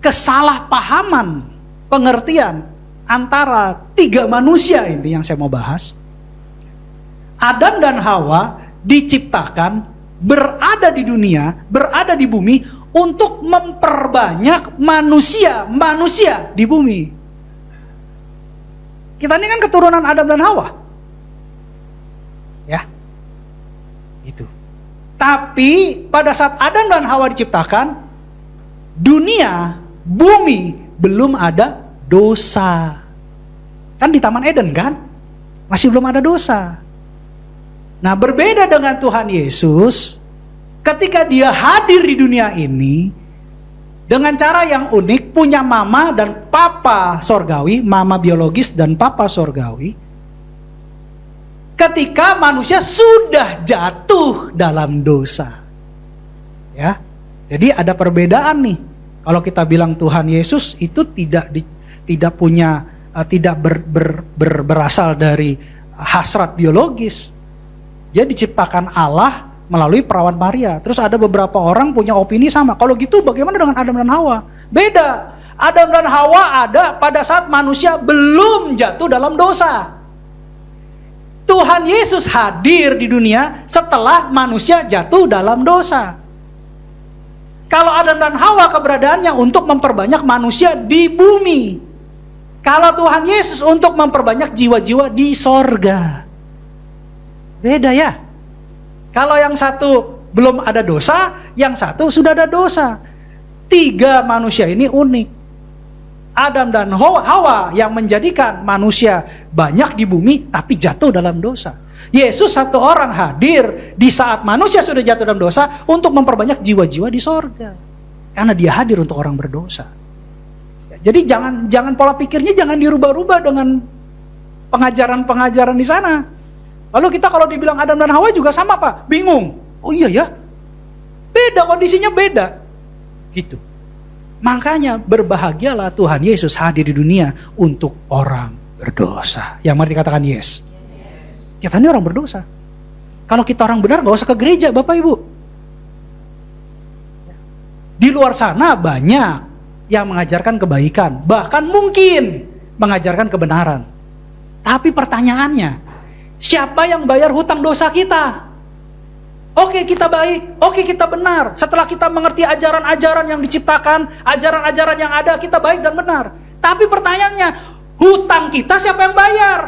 kesalahpahaman pengertian antara 3 manusia ini yang saya mau bahas. Adam dan Hawa diciptakan berada di dunia, berada di bumi untuk memperbanyak manusia di bumi. Kita ini kan keturunan Adam dan Hawa. Ya. Itu. Tapi pada saat Adam dan Hawa diciptakan, dunia, bumi belum ada dosa. Kan di Taman Eden kan? Masih belum ada dosa. Nah, berbeda dengan Tuhan Yesus, ketika dia hadir di dunia ini, dengan cara yang unik, punya mama dan papa sorgawi, mama biologis dan papa sorgawi, ketika manusia sudah jatuh dalam dosa. Ya. Jadi ada perbedaan nih. Kalau kita bilang Tuhan Yesus itu tidak punya berasal dari hasrat biologis. Dia diciptakan Allah melalui perawan Maria. Terus ada beberapa orang punya opini sama. Kalau gitu bagaimana dengan Adam dan Hawa? Beda. Adam dan Hawa ada pada saat manusia belum jatuh dalam dosa. Tuhan Yesus hadir di dunia setelah manusia jatuh dalam dosa. Kalau Adam dan Hawa keberadaannya untuk memperbanyak manusia di bumi. Kalau Tuhan Yesus untuk memperbanyak jiwa-jiwa di sorga. Beda ya. Kalau yang satu belum ada dosa, yang satu sudah ada dosa. 3 manusia ini unik. Adam dan Hawa yang menjadikan manusia banyak di bumi tapi jatuh dalam dosa. Yesus satu orang hadir di saat manusia sudah jatuh dalam dosa untuk memperbanyak jiwa-jiwa di sorga. Karena dia hadir untuk orang berdosa. Jadi jangan pola pikirnya jangan dirubah-rubah dengan pengajaran-pengajaran di sana. Lalu kita kalau dibilang Adam dan Hawa juga sama Pak, bingung. Oh iya ya, beda kondisinya beda. Gitu. Makanya berbahagialah Tuhan Yesus hadir di dunia untuk orang berdosa. Yang mari katakan yes. Kita ini orang berdosa. Kalau kita orang benar gak usah ke gereja Bapak Ibu. Di luar sana banyak yang mengajarkan kebaikan. Bahkan mungkin mengajarkan kebenaran. Tapi pertanyaannya, siapa yang bayar hutang dosa kita? Oke kita baik, oke kita benar. Setelah kita mengerti ajaran-ajaran yang diciptakan, ajaran-ajaran yang ada, kita baik dan benar. Tapi pertanyaannya, hutang kita siapa yang bayar?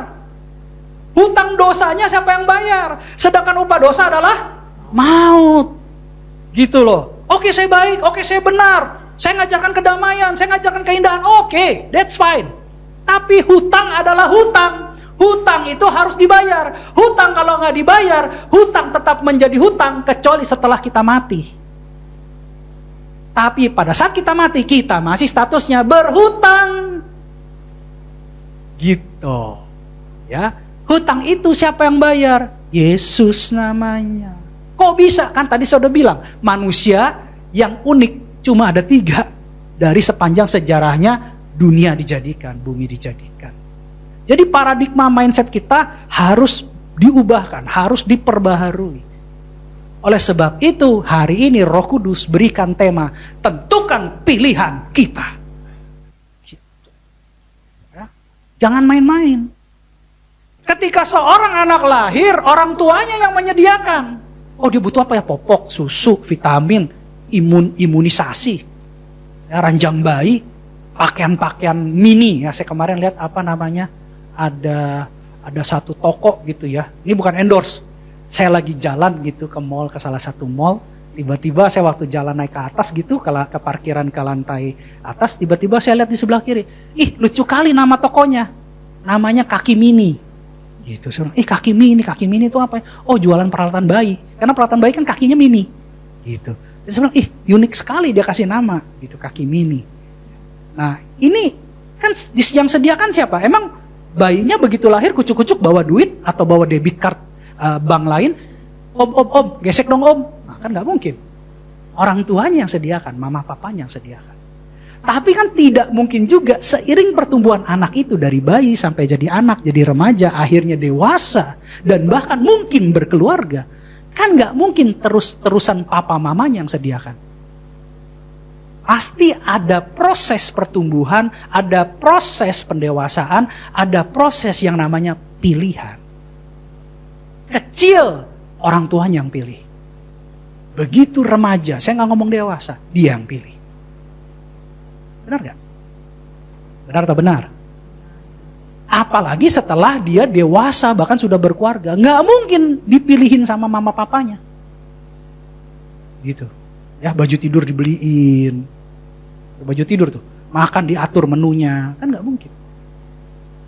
Hutang dosanya siapa yang bayar? Sedangkan upah dosa adalah maut. Gitu loh. Oke saya baik, oke saya benar. Saya ngajarkan kedamaian, saya ngajarkan keindahan. Oke, that's fine. Tapi hutang adalah hutang. Hutang itu harus dibayar. Hutang kalau nggak dibayar, hutang tetap menjadi hutang kecuali setelah kita mati. Tapi pada saat kita mati, kita masih statusnya berhutang. Gitu. Ya. Hutang itu siapa yang bayar? Yesus namanya. Kok bisa? Kan tadi saya udah bilang, manusia yang unik cuma ada 3 dari sepanjang sejarahnya dunia dijadikan, bumi dijadikan. Jadi paradigma mindset kita harus diubahkan, harus diperbaharui. Oleh sebab itu, hari ini Roh Kudus berikan tema, tentukan pilihan kita. Gitu. Ya. Jangan main-main. Ketika seorang anak lahir, orang tuanya yang menyediakan. Oh dia butuh apa ya? Popok, susu, vitamin, imunisasi, ya, ranjang bayi, pakaian-pakaian mini. Ya, saya kemarin lihat apa namanya, ada satu toko gitu ya. Ini bukan endorse. Saya lagi jalan gitu ke mall, ke salah satu mall. Tiba-tiba saya waktu jalan naik ke atas gitu, ke parkiran ke lantai atas, tiba-tiba saya lihat di sebelah kiri. Ih lucu kali nama tokonya. Namanya Kaki Mini. Gitu, saya bilang, kaki mini itu apa? Oh jualan peralatan bayi, karena peralatan bayi kan kakinya mini. Gitu. Terus saya bilang, unik sekali dia kasih nama, gitu Kaki Mini. Nah ini kan yang sediakan siapa? Emang bayinya begitu lahir kucuk-kucuk bawa duit atau bawa debit card bank lain? Om, gesek dong om. Nah, kan nggak mungkin. Orang tuanya yang sediakan, mama papanya yang sediakan. Tapi kan tidak mungkin juga seiring pertumbuhan anak itu dari bayi sampai jadi anak, jadi remaja, akhirnya dewasa, dan bahkan mungkin berkeluarga. Kan gak mungkin terus-terusan papa mamanya yang sediakan. Pasti ada proses pertumbuhan, ada proses pendewasaan, ada proses yang namanya pilihan. Kecil, orang tuanya yang pilih. Begitu remaja, saya gak ngomong dewasa, dia yang pilih. Benar gak? Benar atau benar? Apalagi setelah dia dewasa, bahkan sudah berkeluarga. Nggak mungkin dipilihin sama mama papanya. Gitu. Ya, baju tidur dibeliin. Baju tidur tuh. Makan diatur menunya. Kan nggak mungkin.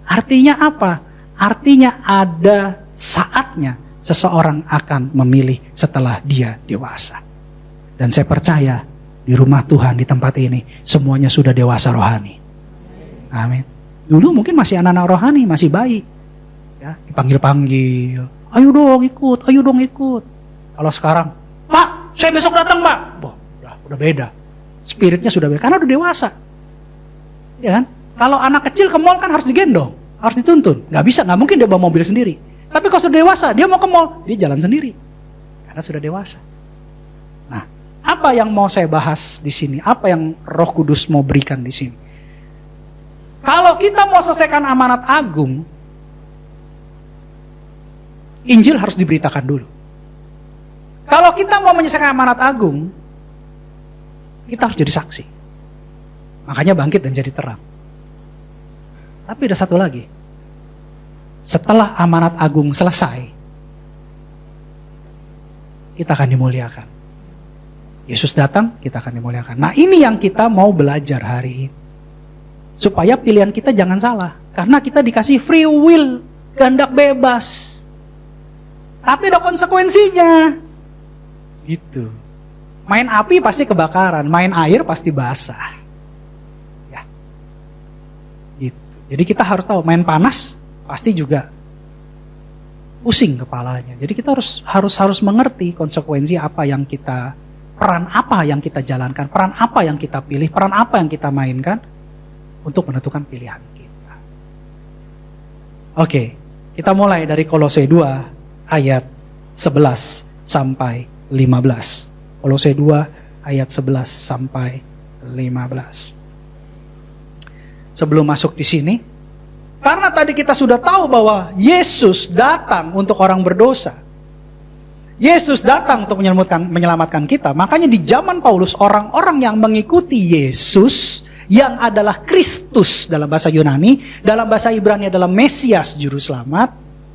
Artinya apa? Artinya ada saatnya seseorang akan memilih setelah dia dewasa. Dan saya percaya di rumah Tuhan, di tempat ini, semuanya sudah dewasa rohani. Amin. Dulu mungkin masih anak-anak rohani, masih bayi. Ya, dipanggil-panggil. Ayo dong ikut. Kalau sekarang, Pak, saya besok datang Pak. Udah beda. Spiritnya sudah beda, karena udah dewasa. Ya kan? Kalau anak kecil ke mall kan harus digendong, harus dituntun. Nggak mungkin dia bawa mobil sendiri. Tapi kalau sudah dewasa, dia mau ke mall, dia jalan sendiri. Karena sudah dewasa. Nah, apa yang mau saya bahas di sini? Apa yang Roh Kudus mau berikan di sini? Kalau kita mau selesaikan amanat agung, Injil harus diberitakan dulu. Kalau kita mau menyelesaikan amanat agung, kita harus jadi saksi. Makanya bangkit dan jadi terang. Tapi ada satu lagi. Setelah amanat agung selesai, kita akan dimuliakan. Yesus datang, kita akan dimuliakan. Nah, ini yang kita mau belajar hari ini. Supaya pilihan kita jangan salah. Karena kita dikasih free will, kehendak bebas. Tapi ada konsekuensinya. Gitu. Main api pasti kebakaran, main air pasti basah. Ya. Gitu. Jadi kita harus tahu, main panas pasti juga pusing kepalanya. Jadi kita harus mengerti konsekuensi apa yang kita, peran apa yang kita jalankan, peran apa yang kita pilih, peran apa yang kita mainkan untuk menentukan pilihan kita. Oke, kita mulai dari Kolose 2 ayat 11 sampai 15. Kolose 2 ayat 11 sampai 15. Sebelum masuk di sini, karena tadi kita sudah tahu bahwa Yesus datang untuk orang berdosa. Yesus datang untuk menyelamatkan kita. Makanya di zaman Paulus, orang-orang yang mengikuti Yesus, yang adalah Kristus dalam bahasa Yunani, dalam bahasa Ibrani adalah Mesias, juru selamat,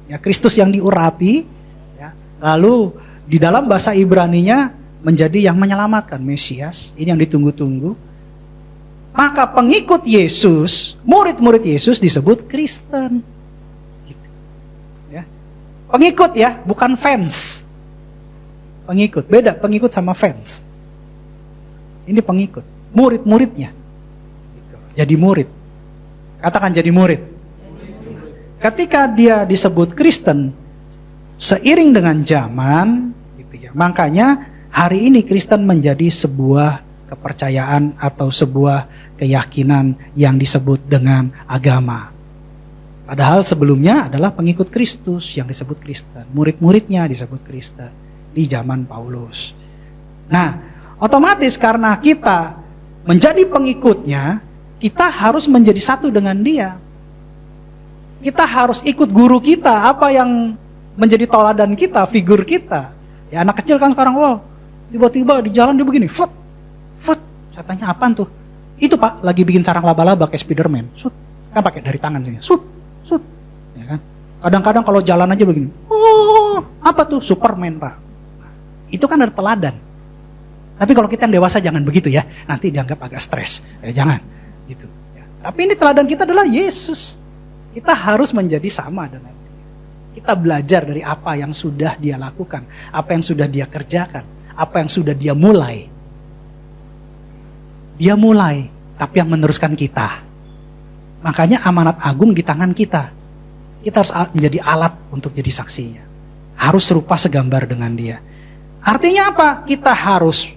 ya, Kristus yang diurapi, ya. Lalu di dalam bahasa Ibraninya menjadi yang menyelamatkan, Mesias, ini yang ditunggu-tunggu. Maka pengikut Yesus, murid-murid Yesus disebut Kristen. Gitu. Ya. Pengikut ya, bukan fans. Pengikut, beda pengikut sama fans. Ini pengikut, murid-muridnya. Gitu. Jadi murid. Katakan jadi murid. Ketika dia disebut Kristen, seiring dengan zaman, gitu ya. Makanya hari ini Kristen menjadi sebuah kepercayaan atau sebuah keyakinan yang disebut dengan agama. Padahal sebelumnya adalah pengikut Kristus yang disebut Kristen. Murid-muridnya disebut Kristen di zaman Paulus. Nah, otomatis karena kita menjadi pengikutnya, kita harus menjadi satu dengan dia. Kita harus ikut guru kita, apa yang menjadi toladan kita, figur kita. Ya, anak kecil kan sekarang, wow, tiba-tiba di jalan dia begini, fut. Saya tanya, apaan tuh? Itu Pak, lagi bikin sarang laba-laba kayak Spiderman. Sut, kan pakai dari tangan sini. Sut. Ya kan? Kadang-kadang kalau jalan aja begini. Oh, apa tuh? Superman Pak. Itu kan ada teladan. Tapi kalau kita yang dewasa jangan begitu ya. Nanti dianggap agak stres. Jangan. Gitu. Ya. Tapi ini teladan kita adalah Yesus. Kita harus menjadi sama dengan dia. Kita belajar dari apa yang sudah dia lakukan. Apa yang sudah dia kerjakan. Apa yang sudah dia mulai. Dia mulai, tapi yang meneruskan kita. Makanya amanat agung di tangan kita. Kita harus menjadi alat untuk jadi saksinya. Harus serupa segambar dengan dia. Artinya apa? Kita harus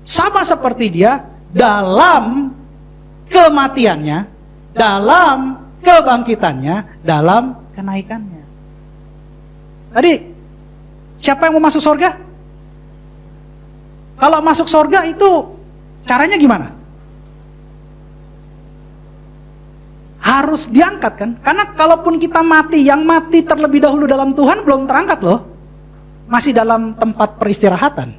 sama seperti dia dalam kematiannya, dalam kebangkitannya, dalam kenaikannya. Tadi, siapa yang mau masuk surga? Kalau masuk surga itu caranya gimana? Harus diangkat kan? Karena kalaupun kita mati, yang mati terlebih dahulu dalam Tuhan belum terangkat loh. Masih dalam tempat peristirahatan.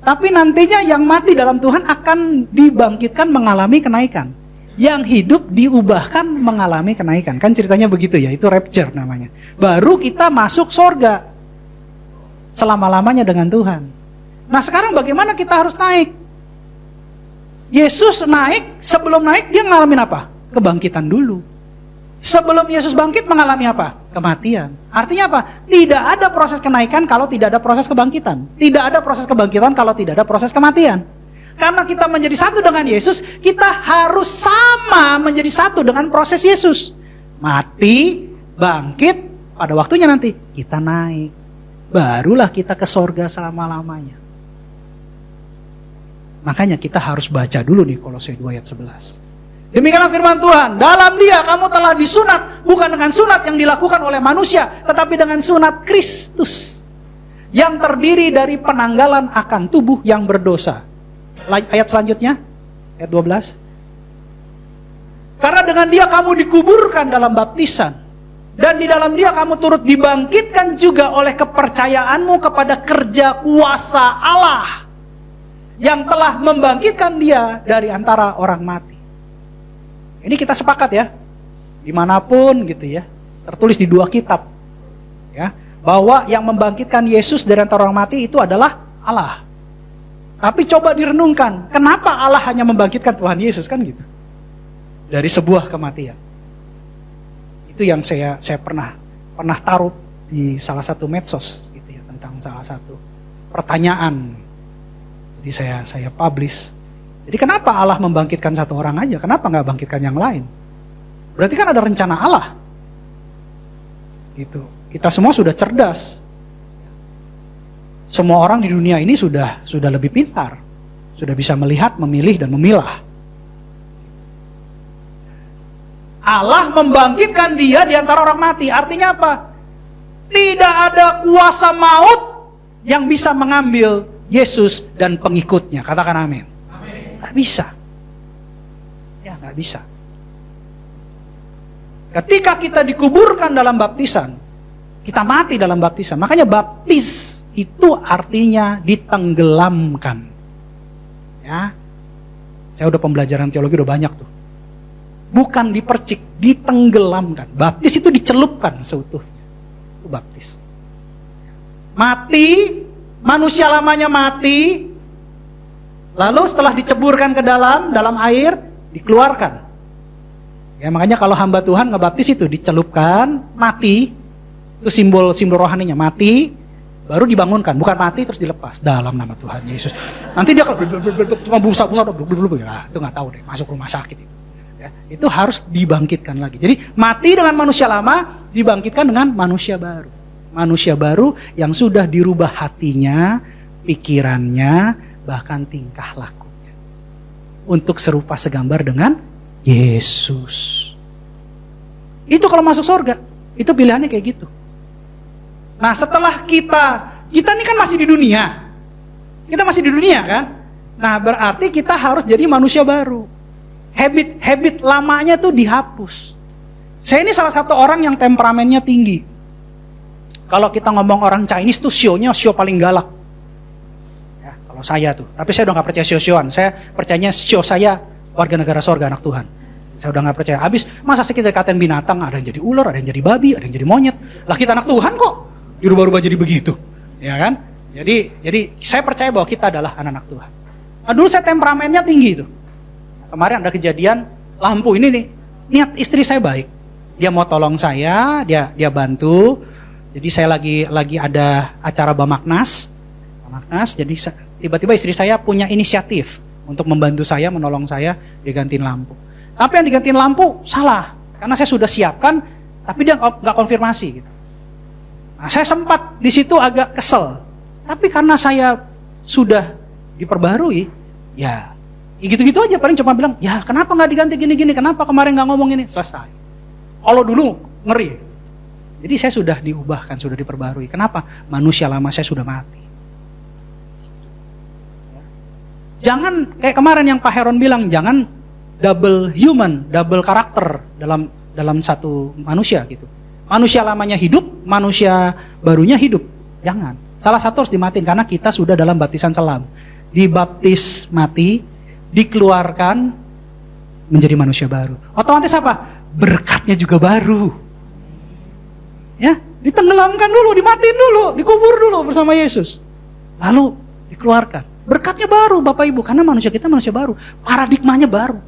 Tapi nantinya yang mati dalam Tuhan akan dibangkitkan mengalami kenaikan. Yang hidup diubahkan mengalami kenaikan. Kan ceritanya begitu ya, itu rapture namanya. Baru kita masuk surga. Selama-lamanya dengan Tuhan. Nah sekarang bagaimana kita harus naik? Yesus naik, sebelum naik dia ngalamin apa? Kebangkitan dulu. Sebelum Yesus bangkit mengalami apa? Kematian. Artinya apa? Tidak ada proses kenaikan kalau tidak ada proses kebangkitan. Tidak ada proses kebangkitan kalau tidak ada proses kematian. Karena kita menjadi satu dengan Yesus, kita harus sama menjadi satu dengan proses Yesus. Mati, bangkit, pada waktunya nanti kita naik. barulah kita ke sorga selama-lamanya. Makanya kita harus baca dulu nih Kolose 2 ayat 11. Demikianlah firman Tuhan, dalam Dia kamu telah disunat, bukan dengan sunat yang dilakukan oleh manusia, tetapi dengan sunat Kristus, yang terdiri dari penanggalan akan tubuh yang berdosa. Ayat selanjutnya, ayat 12. Karena dengan Dia kamu dikuburkan dalam baptisan, dan di dalam Dia kamu turut dibangkitkan juga oleh kepercayaanmu kepada kerja kuasa Allah, yang telah membangkitkan Dia dari antara orang mati. Ini kita sepakat ya, dimanapun gitu ya, tertulis di 2 kitab ya, bahwa yang membangkitkan Yesus dari antara orang mati itu adalah Allah. Tapi coba direnungkan, kenapa Allah hanya membangkitkan Tuhan Yesus, kan gitu, dari sebuah kematian. Itu yang saya pernah taruh di salah satu medsos gitu ya, tentang salah satu pertanyaan. Jadi saya publish. Jadi kenapa Allah membangkitkan satu orang aja? Kenapa nggak bangkitkan yang lain? Berarti kan ada rencana Allah. Gitu. Kita semua sudah cerdas. Semua orang di dunia ini sudah lebih pintar. Sudah bisa melihat, memilih, dan memilah. Allah membangkitkan Dia di antara orang mati. Artinya apa? Tidak ada kuasa maut yang bisa mengambil Yesus dan pengikutnya. Katakan amin. Nggak bisa. Ya, nggak bisa. Ketika kita dikuburkan dalam baptisan, kita mati dalam baptisan. Makanya baptis itu artinya ditenggelamkan. Ya. Saya udah pembelajaran teologi udah banyak tuh. Bukan dipercik, ditenggelamkan. Baptis itu dicelupkan seutuhnya. Itu baptis. Mati, manusia lamanya mati. Lalu setelah diceburkan ke dalam air, dikeluarkan. Ya, makanya kalau hamba Tuhan ngebaptis itu dicelupkan, mati, itu simbol rohaninya, mati, baru dibangunkan, bukan mati terus dilepas dalam nama Tuhan Yesus. Nanti dia cuma busa-busa, itu nggak tahu deh, masuk rumah sakit itu. Ya, itu harus dibangkitkan lagi. Jadi mati dengan manusia lama, dibangkitkan dengan manusia baru. Manusia baru yang sudah dirubah hatinya, pikirannya, bahkan tingkah lakunya, untuk serupa segambar dengan Yesus. Itu kalau masuk surga, itu pilihannya kayak gitu. Nah, setelah kita ini kan masih di dunia. Kita masih di dunia kan? Nah, berarti kita harus jadi manusia baru. Habit lamanya tuh dihapus. Saya ini salah satu orang yang temperamennya tinggi. Kalau kita ngomong orang Chinese tuh show paling galak. Saya tuh, tapi saya udah gak percaya show-showan. Saya percayanya show saya warga negara sorga, anak Tuhan. Saya udah gak percaya. Habis masa sih kita dikatain binatang, ada yang jadi ular, ada yang jadi babi, ada yang jadi monyet. Lah kita anak Tuhan kok dirubah-rubah jadi begitu, ya kan? Jadi saya percaya bahwa kita adalah anak-anak Tuhan. Nah, dulu saya temperamennya tinggi itu. Kemarin ada kejadian lampu ini nih. Niat istri saya baik, dia mau tolong saya, dia bantu. Jadi saya lagi ada acara Bamaknas, jadi tiba-tiba istri saya punya inisiatif untuk membantu saya, menolong saya digantiin lampu. Tapi yang digantiin lampu salah, karena saya sudah siapkan, tapi dia nggak konfirmasi. Gitu. Nah, saya sempat di situ agak kesel, tapi karena saya sudah diperbarui, ya gitu-gitu aja. Paling cuma bilang, ya kenapa nggak diganti gini-gini, kenapa kemarin nggak ngomong ini, selesai. Kalau dulu ngeri, jadi saya sudah diubahkan, sudah diperbarui. Kenapa? Manusia lama saya sudah mati. Jangan kayak kemarin yang Pak Heron bilang, jangan double human, double karakter dalam satu manusia gitu. Manusia lamanya hidup, manusia barunya hidup. Jangan. Salah satu harus dimatiin karena kita sudah dalam baptisan selam. Dibaptis mati, dikeluarkan menjadi manusia baru. Otomatis apa? Berkatnya juga baru. Ya, ditenggelamkan dulu, dimatiin dulu, dikubur dulu bersama Yesus. Lalu dikeluarkan. Berkatnya baru Bapak Ibu, karena manusia kita manusia baru. Paradigmanya baru.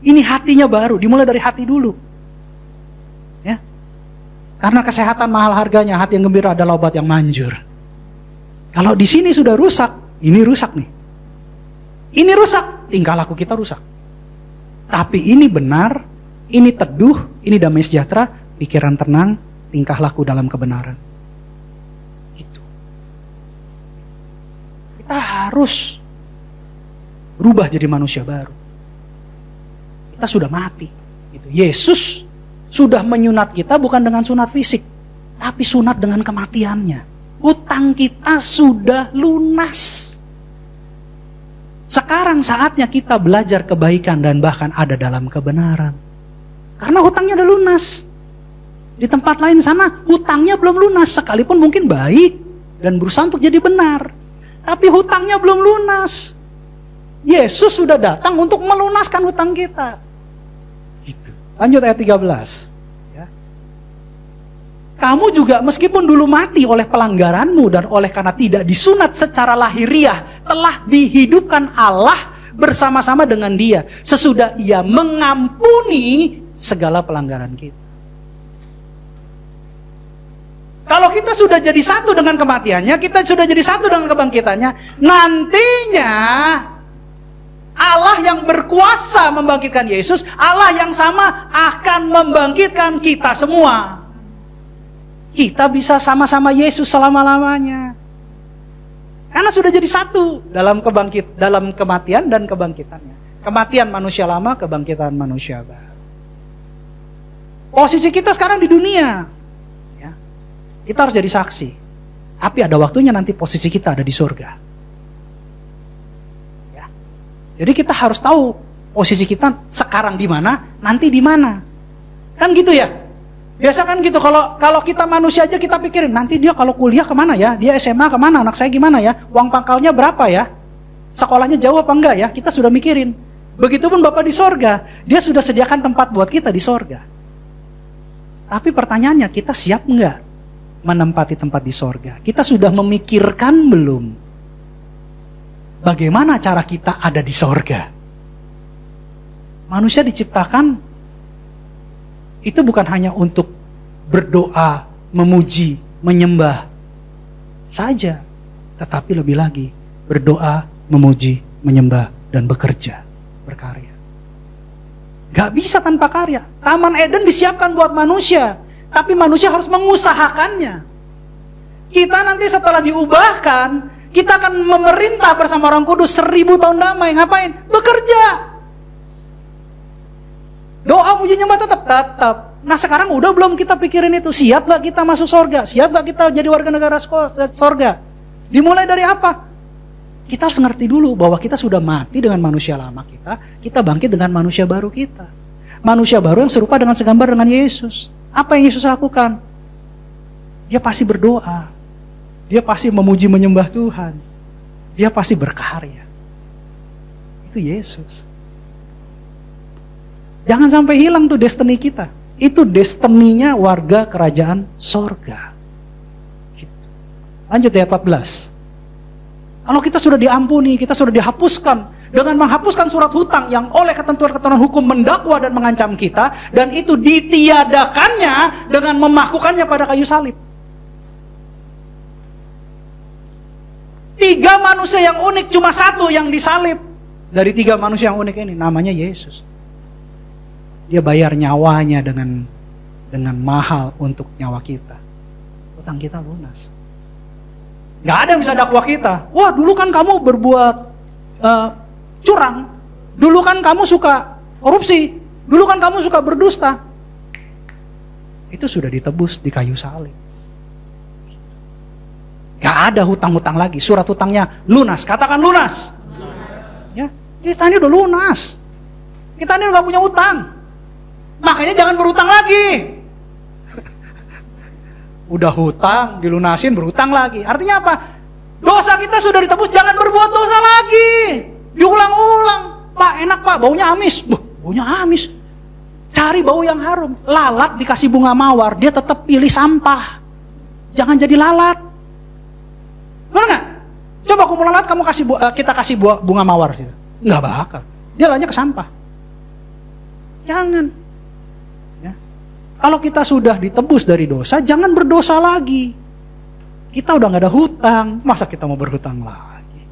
Ini hatinya baru, dimulai dari hati dulu. Ya. Karena kesehatan mahal harganya, hati yang gembira adalah obat yang manjur. Kalau di sini sudah rusak, ini rusak nih. Ini rusak, tingkah laku kita rusak. Tapi ini benar, ini teduh, ini damai sejahtera, pikiran tenang, tingkah laku dalam kebenaran. Itu. harus berubah jadi manusia baru. Kita sudah mati. Gitu. Yesus sudah menyunat kita bukan dengan sunat fisik, tapi sunat dengan kematiannya. Hutang kita sudah lunas. Sekarang saatnya kita belajar kebaikan dan bahkan ada dalam kebenaran. Karena hutangnya udah lunas. Di tempat lain sana hutangnya belum lunas, sekalipun mungkin baik dan berusaha untuk jadi benar. Tapi hutangnya belum lunas. Yesus sudah datang untuk melunaskan hutang kita. Gitu. Lanjut ayat 13. Ya. Kamu juga meskipun dulu mati oleh pelanggaranmu dan oleh karena tidak disunat secara lahiriah, telah dihidupkan Allah bersama-sama dengan Dia sesudah Ia mengampuni segala pelanggaran kita. Kalau kita sudah jadi satu dengan kematiannya, kita sudah jadi satu dengan kebangkitannya, nantinya Allah yang berkuasa membangkitkan Yesus, Allah yang sama akan membangkitkan kita semua. Kita bisa sama-sama Yesus selama-lamanya. Karena sudah jadi satu dalam kematian dan kebangkitannya. Kematian manusia lama, kebangkitan manusia baru. Posisi kita sekarang di dunia, ya, kita harus jadi saksi. Tapi ada waktunya nanti posisi kita ada di surga. Ya. Jadi kita harus tahu posisi kita sekarang di mana, nanti di mana. Kan gitu ya. Biasa kan gitu, kalau kita manusia aja kita pikirin, nanti dia kalau kuliah kemana ya, dia SMA kemana, anak saya gimana ya, uang pangkalnya berapa ya, sekolahnya jauh apa enggak ya, kita sudah mikirin. Begitupun Bapa di sorga, dia sudah sediakan tempat buat kita di sorga. Tapi pertanyaannya, kita siap enggak menempati tempat di sorga? Kita sudah memikirkan belum bagaimana cara kita ada di sorga? Manusia diciptakan itu bukan hanya untuk berdoa, memuji, menyembah saja, tetapi lebih lagi berdoa, memuji, menyembah, dan bekerja, berkarya. Gak bisa tanpa karya. Taman Eden disiapkan buat manusia, tapi manusia harus mengusahakannya. Kita nanti setelah diubahkan, kita akan memerintah bersama Roh Kudus 1000 tahun damai. Ngapain? Bekerja. Doa, puji, nyembah tetap. Nah sekarang udah belum kita pikirin itu? Siap gak kita masuk sorga? Siap gak kita jadi warga negara sorga? Dimulai dari apa? Kita harus ngerti dulu bahwa kita sudah mati dengan manusia lama kita bangkit dengan manusia baru kita. Manusia baru yang serupa dengan segambar dengan Yesus. Apa yang Yesus lakukan? Dia pasti berdoa. Dia pasti memuji menyembah Tuhan. Dia pasti berkarya. Itu Yesus. Jangan sampai hilang tuh destiny kita. Itu destiny-nya warga kerajaan sorga. Gitu. Lanjut ayat 14. Kalau kita sudah diampuni, kita sudah dihapuskan dengan menghapuskan surat hutang yang oleh ketentuan-ketentuan hukum mendakwa dan mengancam kita, dan itu ditiadakannya dengan memakukannya pada kayu salib. 3 manusia yang unik, cuma 1 yang disalib. Dari 3 manusia yang unik ini, namanya Yesus. Dia bayar nyawanya dengan mahal untuk nyawa kita. Hutang kita lunas. Gak ada yang bisa dakwa kita. Wah, dulu kan kamu berbuat curang. Dulu kan kamu suka korupsi. Dulu kan kamu suka berdusta. Itu sudah ditebus di kayu salib. Gak ada hutang-hutang lagi. Surat hutangnya lunas. Katakan lunas. Ya, kita ini udah lunas. Kita ini udah gak punya hutang. Makanya jangan berhutang lagi. Udah hutang, dilunasin, berhutang lagi. Artinya apa? Dosa kita sudah ditebus, jangan berbuat dosa lagi. Diulang-ulang. Pak, enak Pak, baunya amis. Baunya amis. Cari bau yang harum. Lalat dikasih bunga mawar, dia tetap pilih sampah. Jangan jadi lalat. Benar nggak? Coba kumpul lalat, kita kasih bunga mawar. Nggak bakal. Dia larinya ke sampah. Jangan. Kalau kita sudah ditebus dari dosa, jangan berdosa lagi. Kita udah gak ada hutang, masa kita mau berhutang lagi?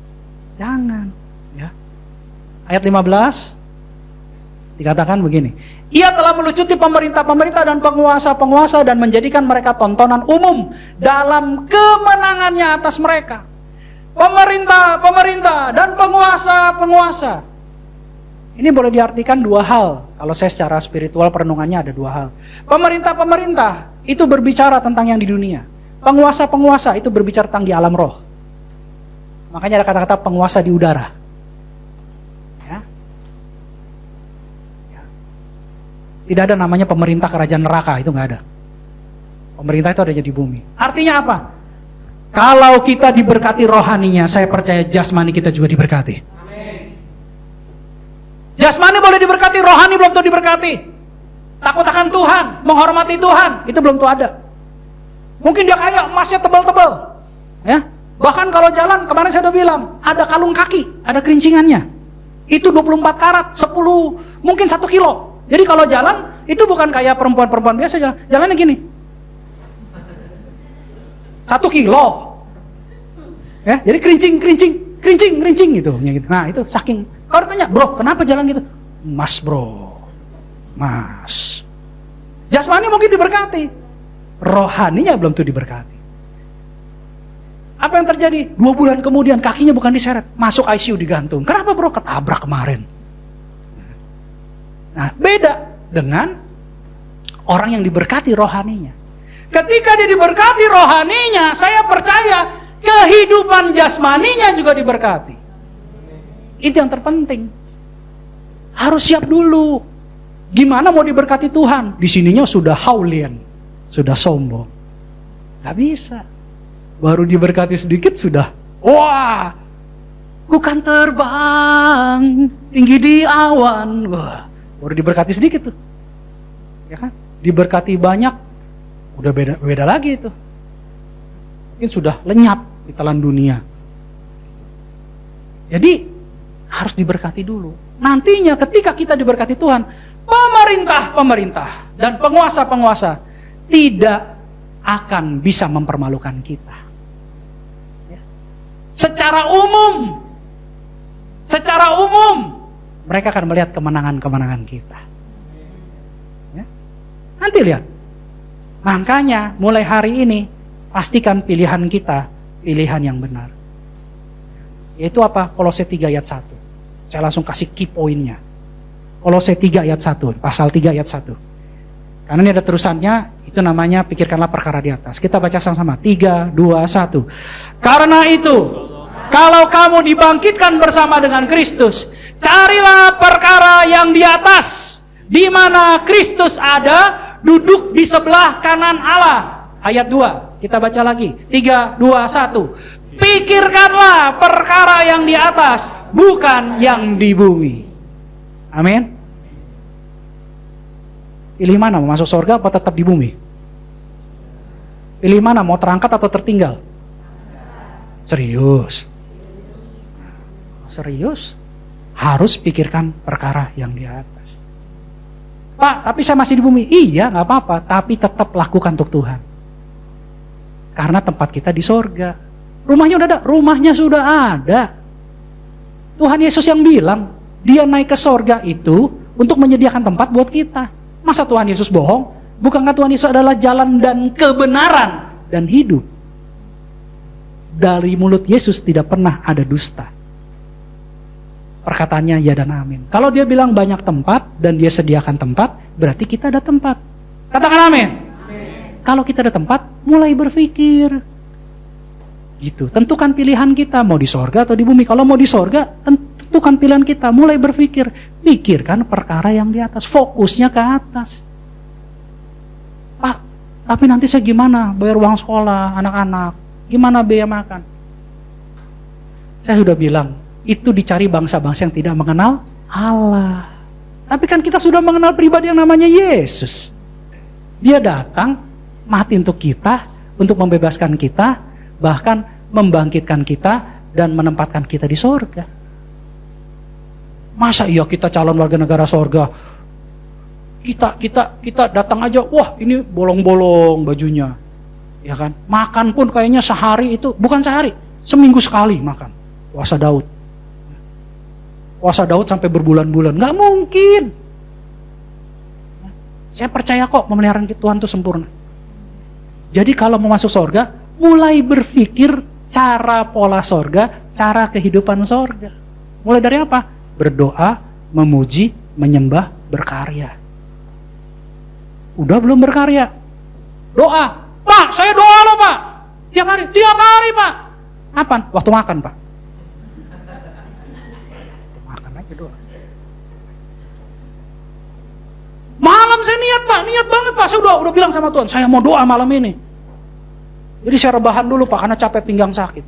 Jangan. Ya. Ayat 15, dikatakan begini. Ia telah melucuti pemerintah-pemerintah dan penguasa-penguasa dan menjadikan mereka tontonan umum dalam kemenangannya atas mereka. pemerintah, dan penguasa. Ini boleh diartikan dua hal. Kalau saya secara spiritual perenungannya ada dua hal. Pemerintah itu berbicara tentang yang di dunia. Penguasa itu berbicara tentang di alam roh. Makanya ada kata-kata penguasa di udara. Ya. Tidak ada namanya pemerintah kerajaan neraka, itu nggak ada. Pemerintah itu adanya di bumi. Artinya apa? Kalau kita diberkati rohaninya, saya percaya jasmani kita juga diberkati. Jasmani boleh diberkati, rohani belum tentu diberkati. Takut akan Tuhan, menghormati Tuhan, itu belum tentu ada. Mungkin dia kaya, emasnya tebal-tebal. Ya. Bahkan kalau jalan, kemarin saya udah bilang, ada kalung kaki, ada kerincingannya. Itu 24 karat, 10, mungkin 1 kilo. Jadi kalau jalan, itu bukan kayak perempuan-perempuan biasa jalan. Jalannya gini. 1 kilo. Ya, jadi kerincing gitu. Nah, itu saking. Kalau ditanya, bro, kenapa jalan gitu? Mas bro, mas. Jasmani mungkin diberkati, rohaninya belum tuh diberkati. Apa yang terjadi? 2 bulan kemudian kakinya bukan diseret, masuk ICU digantung. Kenapa bro? Ketabrak kemarin. Nah, beda dengan orang yang diberkati rohaninya. Ketika dia diberkati rohaninya, saya percaya kehidupan jasmaninya juga diberkati. Itu yang terpenting. Harus siap dulu. Gimana mau diberkati Tuhan? Di sininya sudah haulian, sudah sombong. Gak bisa. Baru diberkati sedikit sudah, wah, ku kan terbang tinggi di awan. Wah, baru diberkati sedikit tuh. Ya kan? Diberkati banyak, udah beda lagi itu. Mungkin sudah lenyap di telan dunia. Jadi harus diberkati dulu. Nantinya ketika kita diberkati Tuhan, pemerintah dan penguasa-penguasa tidak akan bisa mempermalukan kita. Ya. Secara umum, mereka akan melihat kemenangan-kemenangan kita. Ya. Nanti lihat. Makanya mulai hari ini, pastikan pilihan kita, pilihan yang benar. Yaitu apa? Kolose 3 ayat 1. Saya langsung kasih key poinnya. Kolose 3 ayat 1, pasal 3 ayat 1. Karena ini ada terusannya, itu namanya pikirkanlah perkara di atas. Kita baca sama-sama, 3, 2, 1. Karena itu, kalau kamu dibangkitkan bersama dengan Kristus, carilah perkara yang di atas, di mana Kristus ada, duduk di sebelah kanan Allah. Ayat 2, kita baca lagi, 3, 2, 1. Pikirkanlah perkara yang di atas, bukan yang di bumi. Amin. Pilih mana, mau masuk surga atau tetap di bumi? Pilih mana, mau terangkat atau tertinggal? Serius. Harus pikirkan perkara yang di atas. Pak, tapi saya masih di bumi. Iya, gak apa-apa, tapi tetap lakukan untuk Tuhan. Karena tempat kita di surga. Rumahnya udah ada, rumahnya sudah ada. Tuhan Yesus yang bilang, dia naik ke sorga itu untuk menyediakan tempat buat kita. Masa Tuhan Yesus bohong? Bukankah Tuhan Yesus adalah jalan dan kebenaran dan hidup? Dari mulut Yesus tidak pernah ada dusta. Perkataannya ya dan amin. Kalau dia bilang banyak tempat dan dia sediakan tempat, berarti kita ada tempat. Katakan amin. Kalau kita ada tempat, mulai berpikir. Gitu. Tentukan pilihan kita, mau di sorga atau di bumi. Kalau mau di sorga, tentukan pilihan kita, mulai berpikir. Pikirkan perkara yang di atas, fokusnya ke atas. Pak, tapi nanti saya gimana bayar uang sekolah anak-anak? Gimana biaya makan? Saya sudah bilang, itu dicari bangsa-bangsa yang tidak mengenal Allah. Tapi kan kita sudah mengenal pribadi yang namanya Yesus. Dia datang, mati untuk kita, untuk membebaskan kita, bahkan membangkitkan kita dan menempatkan kita di sorga. Masa iya kita calon warga negara sorga? Kita datang aja, wah ini bolong-bolong bajunya, ya kan? Makan pun kayaknya sehari itu, bukan sehari, seminggu sekali makan. Puasa Daud sampai berbulan-bulan, nggak mungkin. Saya percaya kok pemeliharaan Tuhan itu sempurna. Jadi kalau mau masuk sorga, mulai berpikir cara pola sorga, cara kehidupan sorga. Mulai dari apa? Berdoa, memuji, menyembah, berkarya. Udah belum berkarya? Doa. Pak, saya doa loh Pak. Tiap hari Pak. Kapan? Waktu makan Pak. Makan aja doa. Malam saya niat Pak, niat banget Pak. Saya udah bilang sama Tuhan, saya mau doa malam ini. Jadi saya rebahan dulu Pak, karena capek pinggang sakit.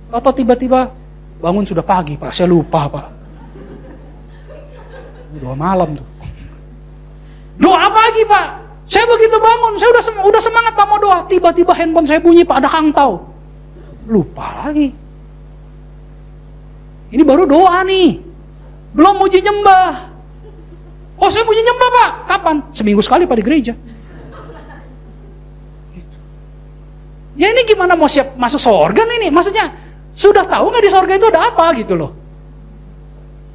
Atau tiba-tiba bangun sudah pagi Pak, saya lupa Pak. Doa malam tuh. Doa pagi Pak. Saya begitu bangun, saya udah semangat Pak mau doa. Tiba-tiba handphone saya bunyi Pak, ada kangtau. Lupa lagi. Ini baru doa nih. Belum muji nyembah. Oh saya muji nyembah Pak. Kapan? Seminggu sekali Pak di gereja. Ya ini gimana mau siap masuk sorga nih? Maksudnya sudah tahu nggak di sorga itu ada apa gitu loh.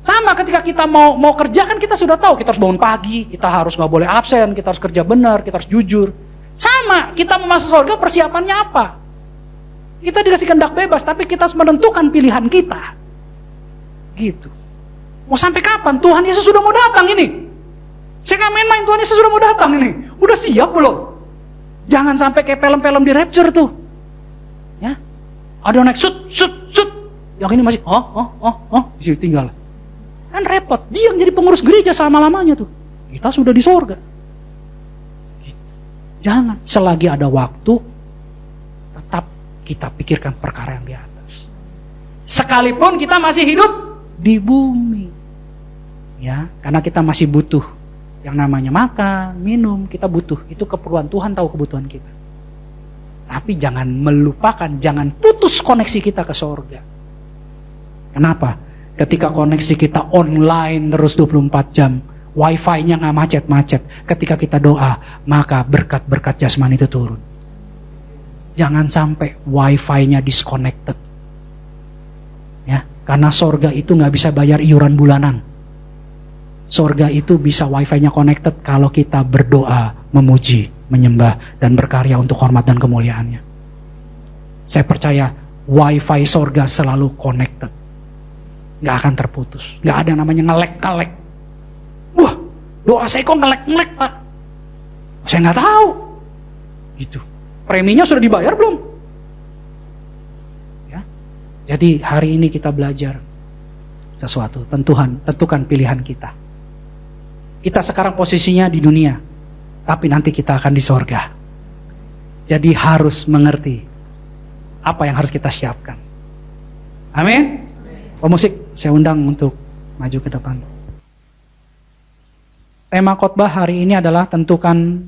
Sama ketika kita mau kerja kan kita sudah tahu kita harus bangun pagi, kita harus nggak boleh absen, kita harus kerja benar, kita harus jujur. Sama kita mau masuk sorga persiapannya apa? Kita dikasih kehendak bebas, tapi kita harus menentukan pilihan kita. Gitu. Mau sampai kapan? Tuhan Yesus sudah mau datang ini. Saya nggak main-main, Tuhan Yesus sudah mau datang ini. Udah siap belum? Jangan sampai kayak film-film di rapture tuh. Ya. Ada yang naik sut. Yang ini masih di sini tinggal. Kan repot. Dia yang jadi pengurus gereja selama-lamanya tuh. Kita sudah di sorga. Jangan. Selagi ada waktu, tetap kita pikirkan perkara yang di atas. Sekalipun kita masih hidup di bumi. Ya, karena kita masih butuh yang namanya makan, minum, kita butuh. Itu keperluan Tuhan, tahu kebutuhan kita. Tapi jangan melupakan, jangan putus koneksi kita ke sorga. Kenapa? Ketika koneksi kita online terus 24 jam, wifi-nya nggak macet-macet. Ketika kita doa, maka berkat-berkat jasmani itu turun. Jangan sampai wifi-nya disconnected. Ya, karena sorga itu nggak bisa bayar iuran bulanan. Sorga itu bisa wifi-nya connected kalau kita berdoa, memuji, menyembah, dan berkarya untuk hormat dan kemuliaannya. Saya percaya wifi sorga selalu connected. Gak akan terputus. Gak ada yang namanya ngelek-ngelek. Wah, doa saya kok ngelek-ngelek Pak. Saya gak tahu. Gitu. Preminya sudah dibayar belum? Ya. Jadi hari ini kita belajar sesuatu. Tentukan pilihan kita. Kita sekarang posisinya di dunia, tapi nanti kita akan di sorga. Jadi harus mengerti apa yang harus kita siapkan. Amin. Pemusik, saya undang untuk maju ke depan. Tema khotbah hari ini adalah tentukan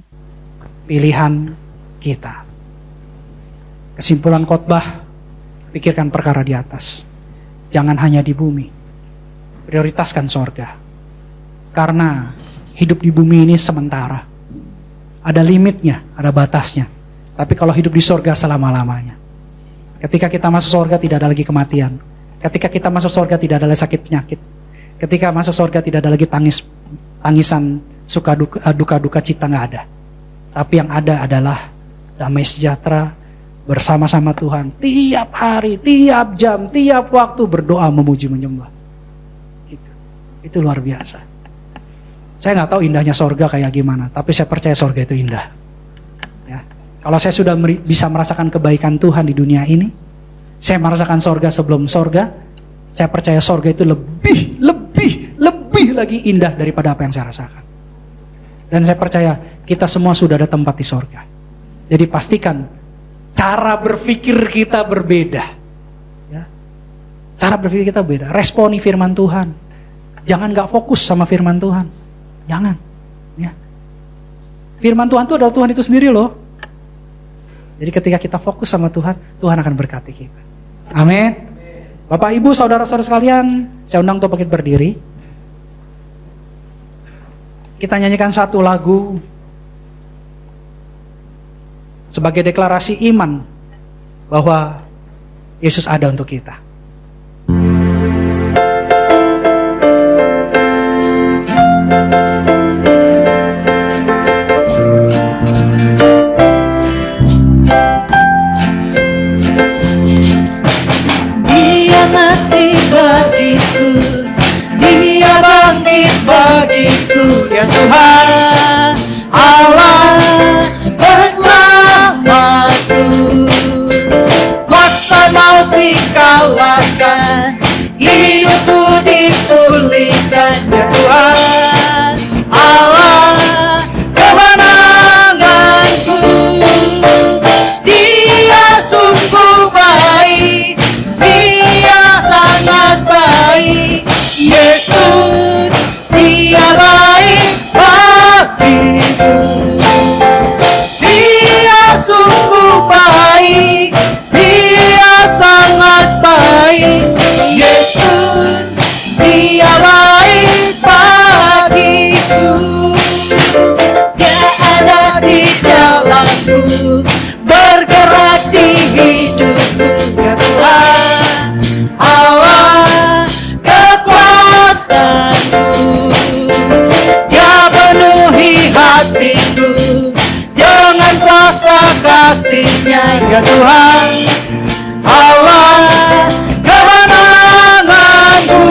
pilihan kita. Kesimpulan khotbah, pikirkan perkara di atas. Jangan hanya di bumi. Prioritaskan sorga. Karena hidup di bumi ini sementara. Ada limitnya, ada batasnya. Tapi kalau hidup di sorga selama-lamanya. Ketika kita masuk sorga tidak ada lagi kematian. Ketika kita masuk sorga tidak ada lagi sakit penyakit. Ketika masuk sorga tidak ada lagi tangisan duka cita, nggak ada. Tapi yang ada adalah damai sejahtera bersama-sama Tuhan. Tiap hari, tiap jam, tiap waktu berdoa, memuji, menyembah. Gitu. Itu luar biasa. Saya nggak tahu indahnya sorga kayak gimana, tapi saya percaya sorga itu indah. Ya. Kalau saya sudah bisa merasakan kebaikan Tuhan di dunia ini, saya merasakan sorga sebelum sorga, saya percaya sorga itu lebih lagi indah daripada apa yang saya rasakan. Dan saya percaya kita semua sudah ada tempat di sorga. Jadi pastikan cara berpikir kita berbeda. Ya. Cara berpikir kita beda. Responi firman Tuhan. Jangan gak fokus sama firman Tuhan. Jangan. Ya. Firman Tuhan itu adalah Tuhan itu sendiri loh. Jadi ketika kita fokus sama Tuhan, Tuhan akan berkati kita. Amin. Bapak, Ibu, saudara-saudara sekalian, saya undang untuk bangkit berdiri. Kita nyanyikan satu lagu sebagai deklarasi iman bahwa Yesus ada untuk kita. ya Tuhan, Allah penyelamatku. Kuasa maut dikalahkan, hidupku dipulihkan ya Tuhan, Allah kemenanganku. Dia sungguh baik, Dia sangat baik, Yesus, Dia baik bagiku. Dia sungguh baik, Dia sangat baik, Yesus, Dia baik bagiku. Dia ada di dalamku, bergerak di hidupku ya Tuhan, Allah kekuatanku. Dia penuhi hatiku dengan kuasa kasih-Nya ya Tuhan, Allah kemenanganku.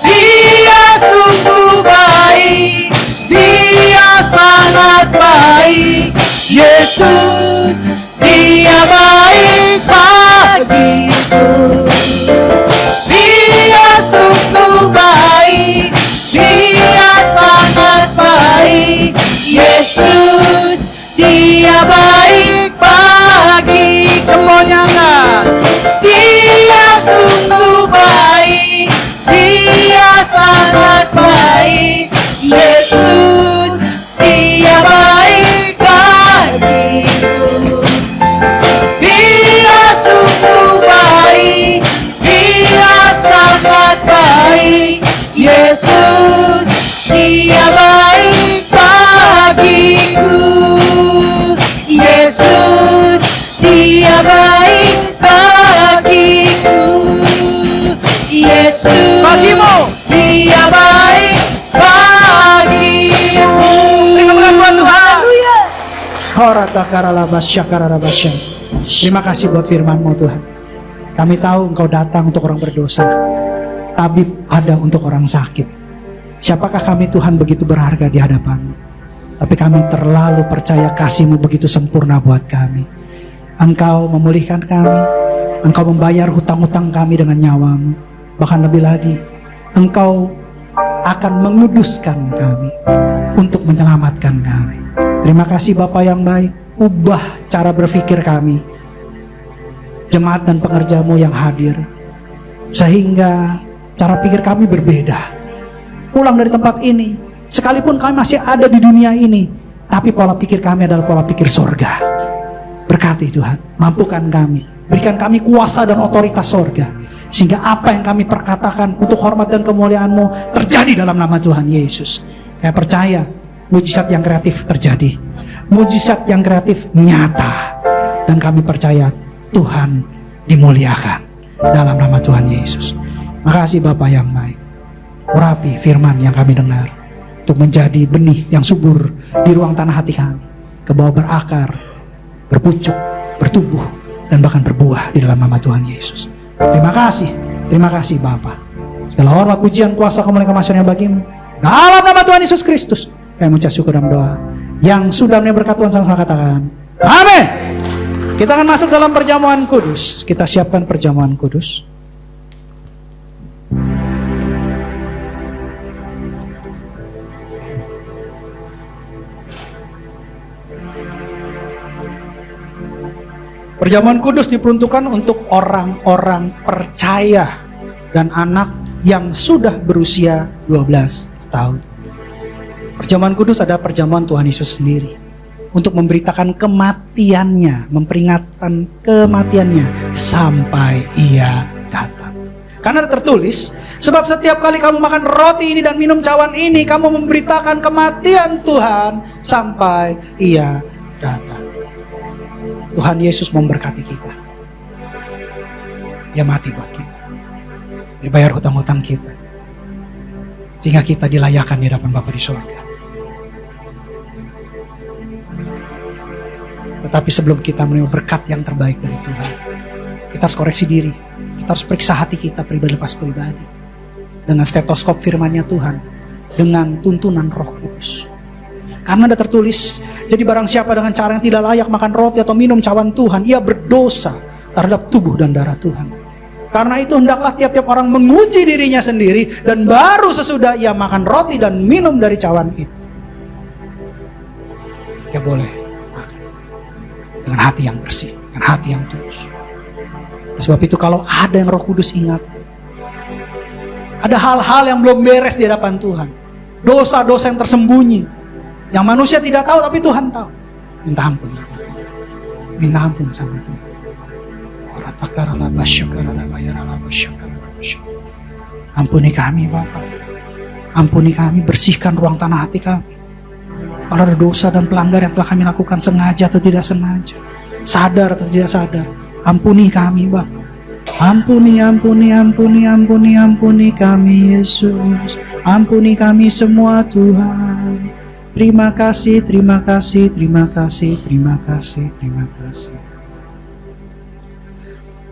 Dia sungguh baik, Dia sangat baik, Yesus, Dia baik bagiku. Dia sungguh baik, Dia sangat baik, Yesus, Dia baik bagiku. Semuanya Dia sungguh baik, Dia sangat baik, Yesus, Dia baik bagiku. Dia sungguh baik, Dia sangat baik, Yesus, Dia baik bagiku. Yesus, Dia baik bagiku. Yesus, bagimu, Dia baik bagimu. Terima kasih Tuhan. Terima kasih buat firman-Mu Tuhan. Kami tahu Engkau datang untuk orang berdosa, tabib ada untuk orang sakit. Siapakah kami Tuhan begitu berharga di hadapan-Mu? Tapi kami terlalu percaya kasih-Mu begitu sempurna buat kami. Engkau memulihkan kami, Engkau membayar hutang-hutang kami dengan nyawa-Mu. Bahkan lebih lagi, Engkau akan menguduskan kami untuk menyelamatkan kami. Terima kasih Bapa yang baik. Ubah cara berpikir kami, jemaat dan pengerja-Mu yang hadir, sehingga cara pikir kami berbeda. Pulang dari tempat ini, sekalipun kami masih ada di dunia ini, tapi pola pikir kami adalah pola pikir sorga. Berkati Tuhan, mampukan kami, berikan kami kuasa dan otoritas sorga, sehingga apa yang kami perkatakan untuk hormat dan kemuliaan-Mu terjadi dalam nama Tuhan Yesus. Saya percaya mujizat yang kreatif terjadi, mujizat yang kreatif nyata, dan kami percaya Tuhan dimuliakan dalam nama Tuhan Yesus. Makasih Bapa yang baik. Urapi firman yang kami dengar untuk menjadi benih yang subur di ruang tanah hati kami, ke bawah berakar, berpucuk, bertumbuh, dan bahkan berbuah di dalam nama Tuhan Yesus. Terima kasih Bapa. Segala hormat, pujian, kuasa, kemuliaan, kemasyuran bagimu. Dalam nama Tuhan Yesus Kristus, kami mengucap syukur dan doa. Yang sudah berkat Tuhan sama-sama katakan, amin. Kita akan masuk dalam perjamuan kudus. Kita siapkan perjamuan kudus. Perjamuan kudus diperuntukkan untuk orang-orang percaya dan anak yang sudah berusia 12 tahun. Perjamuan kudus adalah perjamuan Tuhan Yesus sendiri untuk memberitakan kematiannya, memperingatkan kematiannya sampai Ia datang. Karena tertulis, sebab setiap kali kamu makan roti ini dan minum cawan ini, kamu memberitakan kematian Tuhan sampai Ia datang. Tuhan Yesus memberkati kita. Dia mati buat kita. Dia bayar hutang-hutang kita, sehingga kita dilayakan di hadapan Bapa di surga. Tetapi sebelum kita menerima berkat yang terbaik dari Tuhan, kita harus koreksi diri. Kita harus periksa hati kita pribadi lepas pribadi. Dengan stetoskop firman-Nya Tuhan, dengan tuntunan Roh Kudus. Karena ada tertulis, jadi barang siapa dengan cara yang tidak layak makan roti atau minum cawan Tuhan, ia berdosa terhadap tubuh dan darah Tuhan. Karena itu hendaklah tiap-tiap orang menguji dirinya sendiri, dan baru sesudah ia makan roti dan minum dari cawan itu, ia boleh makan dengan hati yang bersih, dengan hati yang tulus. Sebab itu kalau ada yang Roh Kudus ingat, ada hal-hal yang belum beres di hadapan Tuhan, dosa-dosa yang tersembunyi, yang manusia tidak tahu tapi Tuhan tahu, minta ampun sama Tuhan. Minta ampun sama Tuhan. Ampuni kami Bapa, ampuni kami, bersihkan ruang tanah hati kami. Kalau ada dosa dan pelanggar yang telah kami lakukan sengaja atau tidak sengaja, sadar atau tidak sadar, ampuni kami Bapa. Ampuni, ampuni, ampuni, ampuni, ampuni kami Yesus. Ampuni kami semua Tuhan. Terima kasih, terima kasih, terima kasih, terima kasih, terima kasih.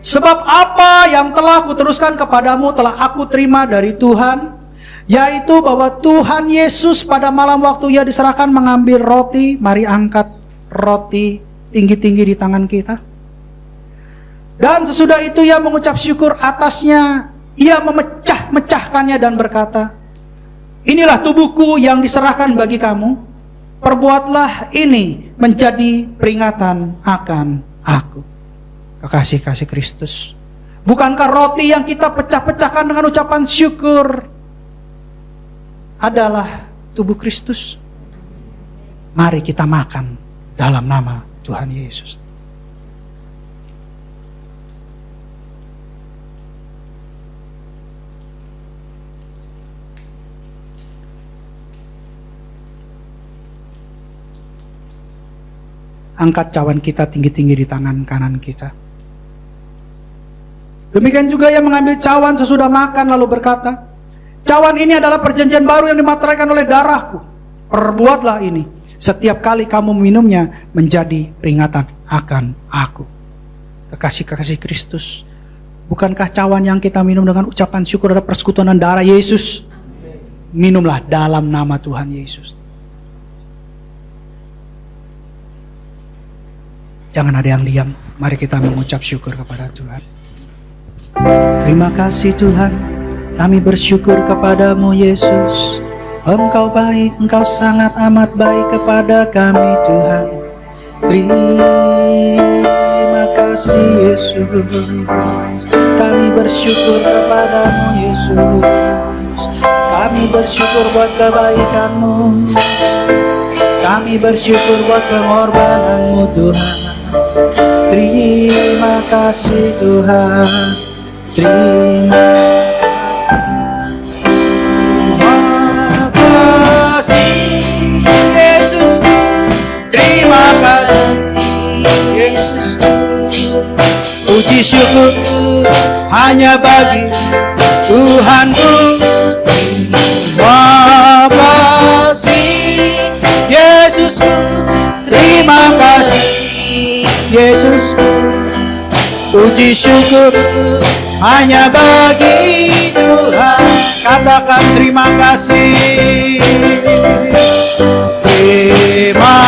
Sebab apa yang telah kuteruskan kepadamu telah aku terima dari Tuhan, yaitu bahwa Tuhan Yesus pada malam waktu ia diserahkan mengambil roti. Mari angkat roti tinggi-tinggi di tangan kita. Dan sesudah itu ia mengucap syukur atasnya, ia memecah-mecahkannya dan berkata, inilah tubuhku yang diserahkan bagi kamu, perbuatlah ini menjadi peringatan akan aku. Kekasih-kasih Kristus, bukankah roti yang kita pecah-pecahkan dengan ucapan syukur adalah tubuh Kristus? Mari kita makan dalam nama Tuhan Yesus. Angkat cawan kita tinggi-tinggi di tangan kanan kita. Demikian juga ia mengambil cawan sesudah makan lalu berkata, cawan ini adalah perjanjian baru yang dimateraikan oleh darahku. Perbuatlah ini setiap kali kamu minumnya menjadi peringatan akan aku. Kekasih-kekasih Kristus, bukankah cawan yang kita minum dengan ucapan syukur adalah persekutuan darah Yesus? Minumlah dalam nama Tuhan Yesus. Jangan ada yang diam. Mari kita mengucap syukur kepada Tuhan. Terima kasih Tuhan, kami bersyukur kepadamu Yesus. Engkau baik, Engkau sangat amat baik kepada kami Tuhan. Terima kasih Yesus, kami bersyukur kepadamu Yesus. Kami bersyukur buat kebaikan-Mu, kami bersyukur buat pengorbananmu Tuhan. Terima kasih Tuhan, terima kasih Yesusku, terima kasih Yesusku. Puji syukur hanya bagi Tuhanku. Terima kasih Yesusku, terima kasih Yesus. Puji syukur hanya bagi Tuhan. Katakan terima kasih. Terima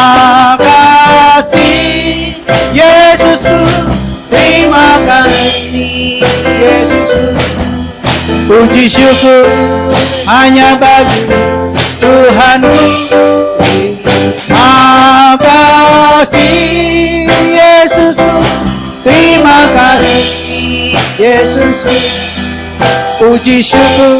kasih Yesusku, terima kasih Yesusku. Puji syukur hanya bagi Tuhanku. Terima kasih Yesusku, terima kasih Yesusku. Puji syukur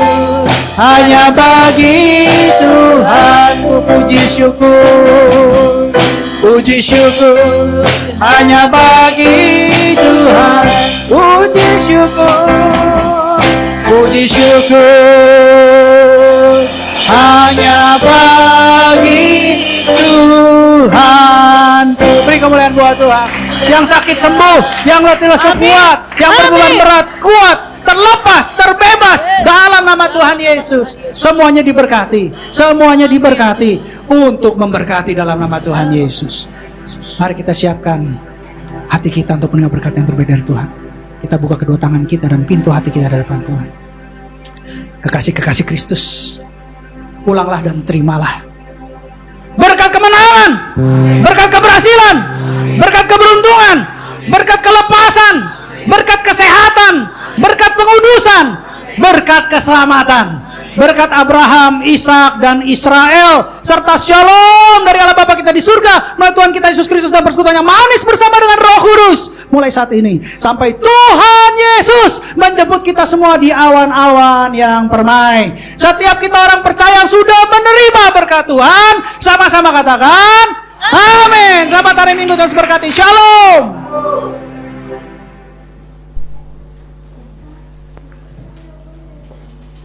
hanya bagi Tuhanku. Puji syukur, puji syukur hanya bagi Tuhan. Puji syukur, puji syukur hanya bagi Tuhan. Beri kemuliaan buat Tuhan. Yang sakit sembuh, yang letih lesu kuat, yang berbulan berat kuat, terlepas, terbebas dalam nama Tuhan Yesus. Semuanya diberkati, semuanya diberkati untuk memberkati dalam nama Tuhan Yesus. Mari kita siapkan hati kita untuk menerima berkat yang terbaik dari Tuhan. Kita buka kedua tangan kita dan pintu hati kita di hadapan Tuhan. Kekasih-kekasih Kristus, pulanglah dan terimalah. Berkat kemenangan, berkat keberhasilan, berkat keberuntungan, berkat kelepasan, berkat kesehatan, berkat pengudusan, berkat keselamatan, berkat Abraham, Ishak, dan Israel, serta shalom dari Allah Bapa kita di surga, melalui Tuhan kita Yesus Kristus dan persekutuan yang manis bersama dengan Roh Kudus, mulai saat ini sampai Tuhan Yesus menjemput kita semua di awan-awan yang permai. Setiap kita orang percaya yang sudah menerima berkat Tuhan, sama-sama katakan amin. Selamat hari Minggu, Tuhan berkati. Shalom.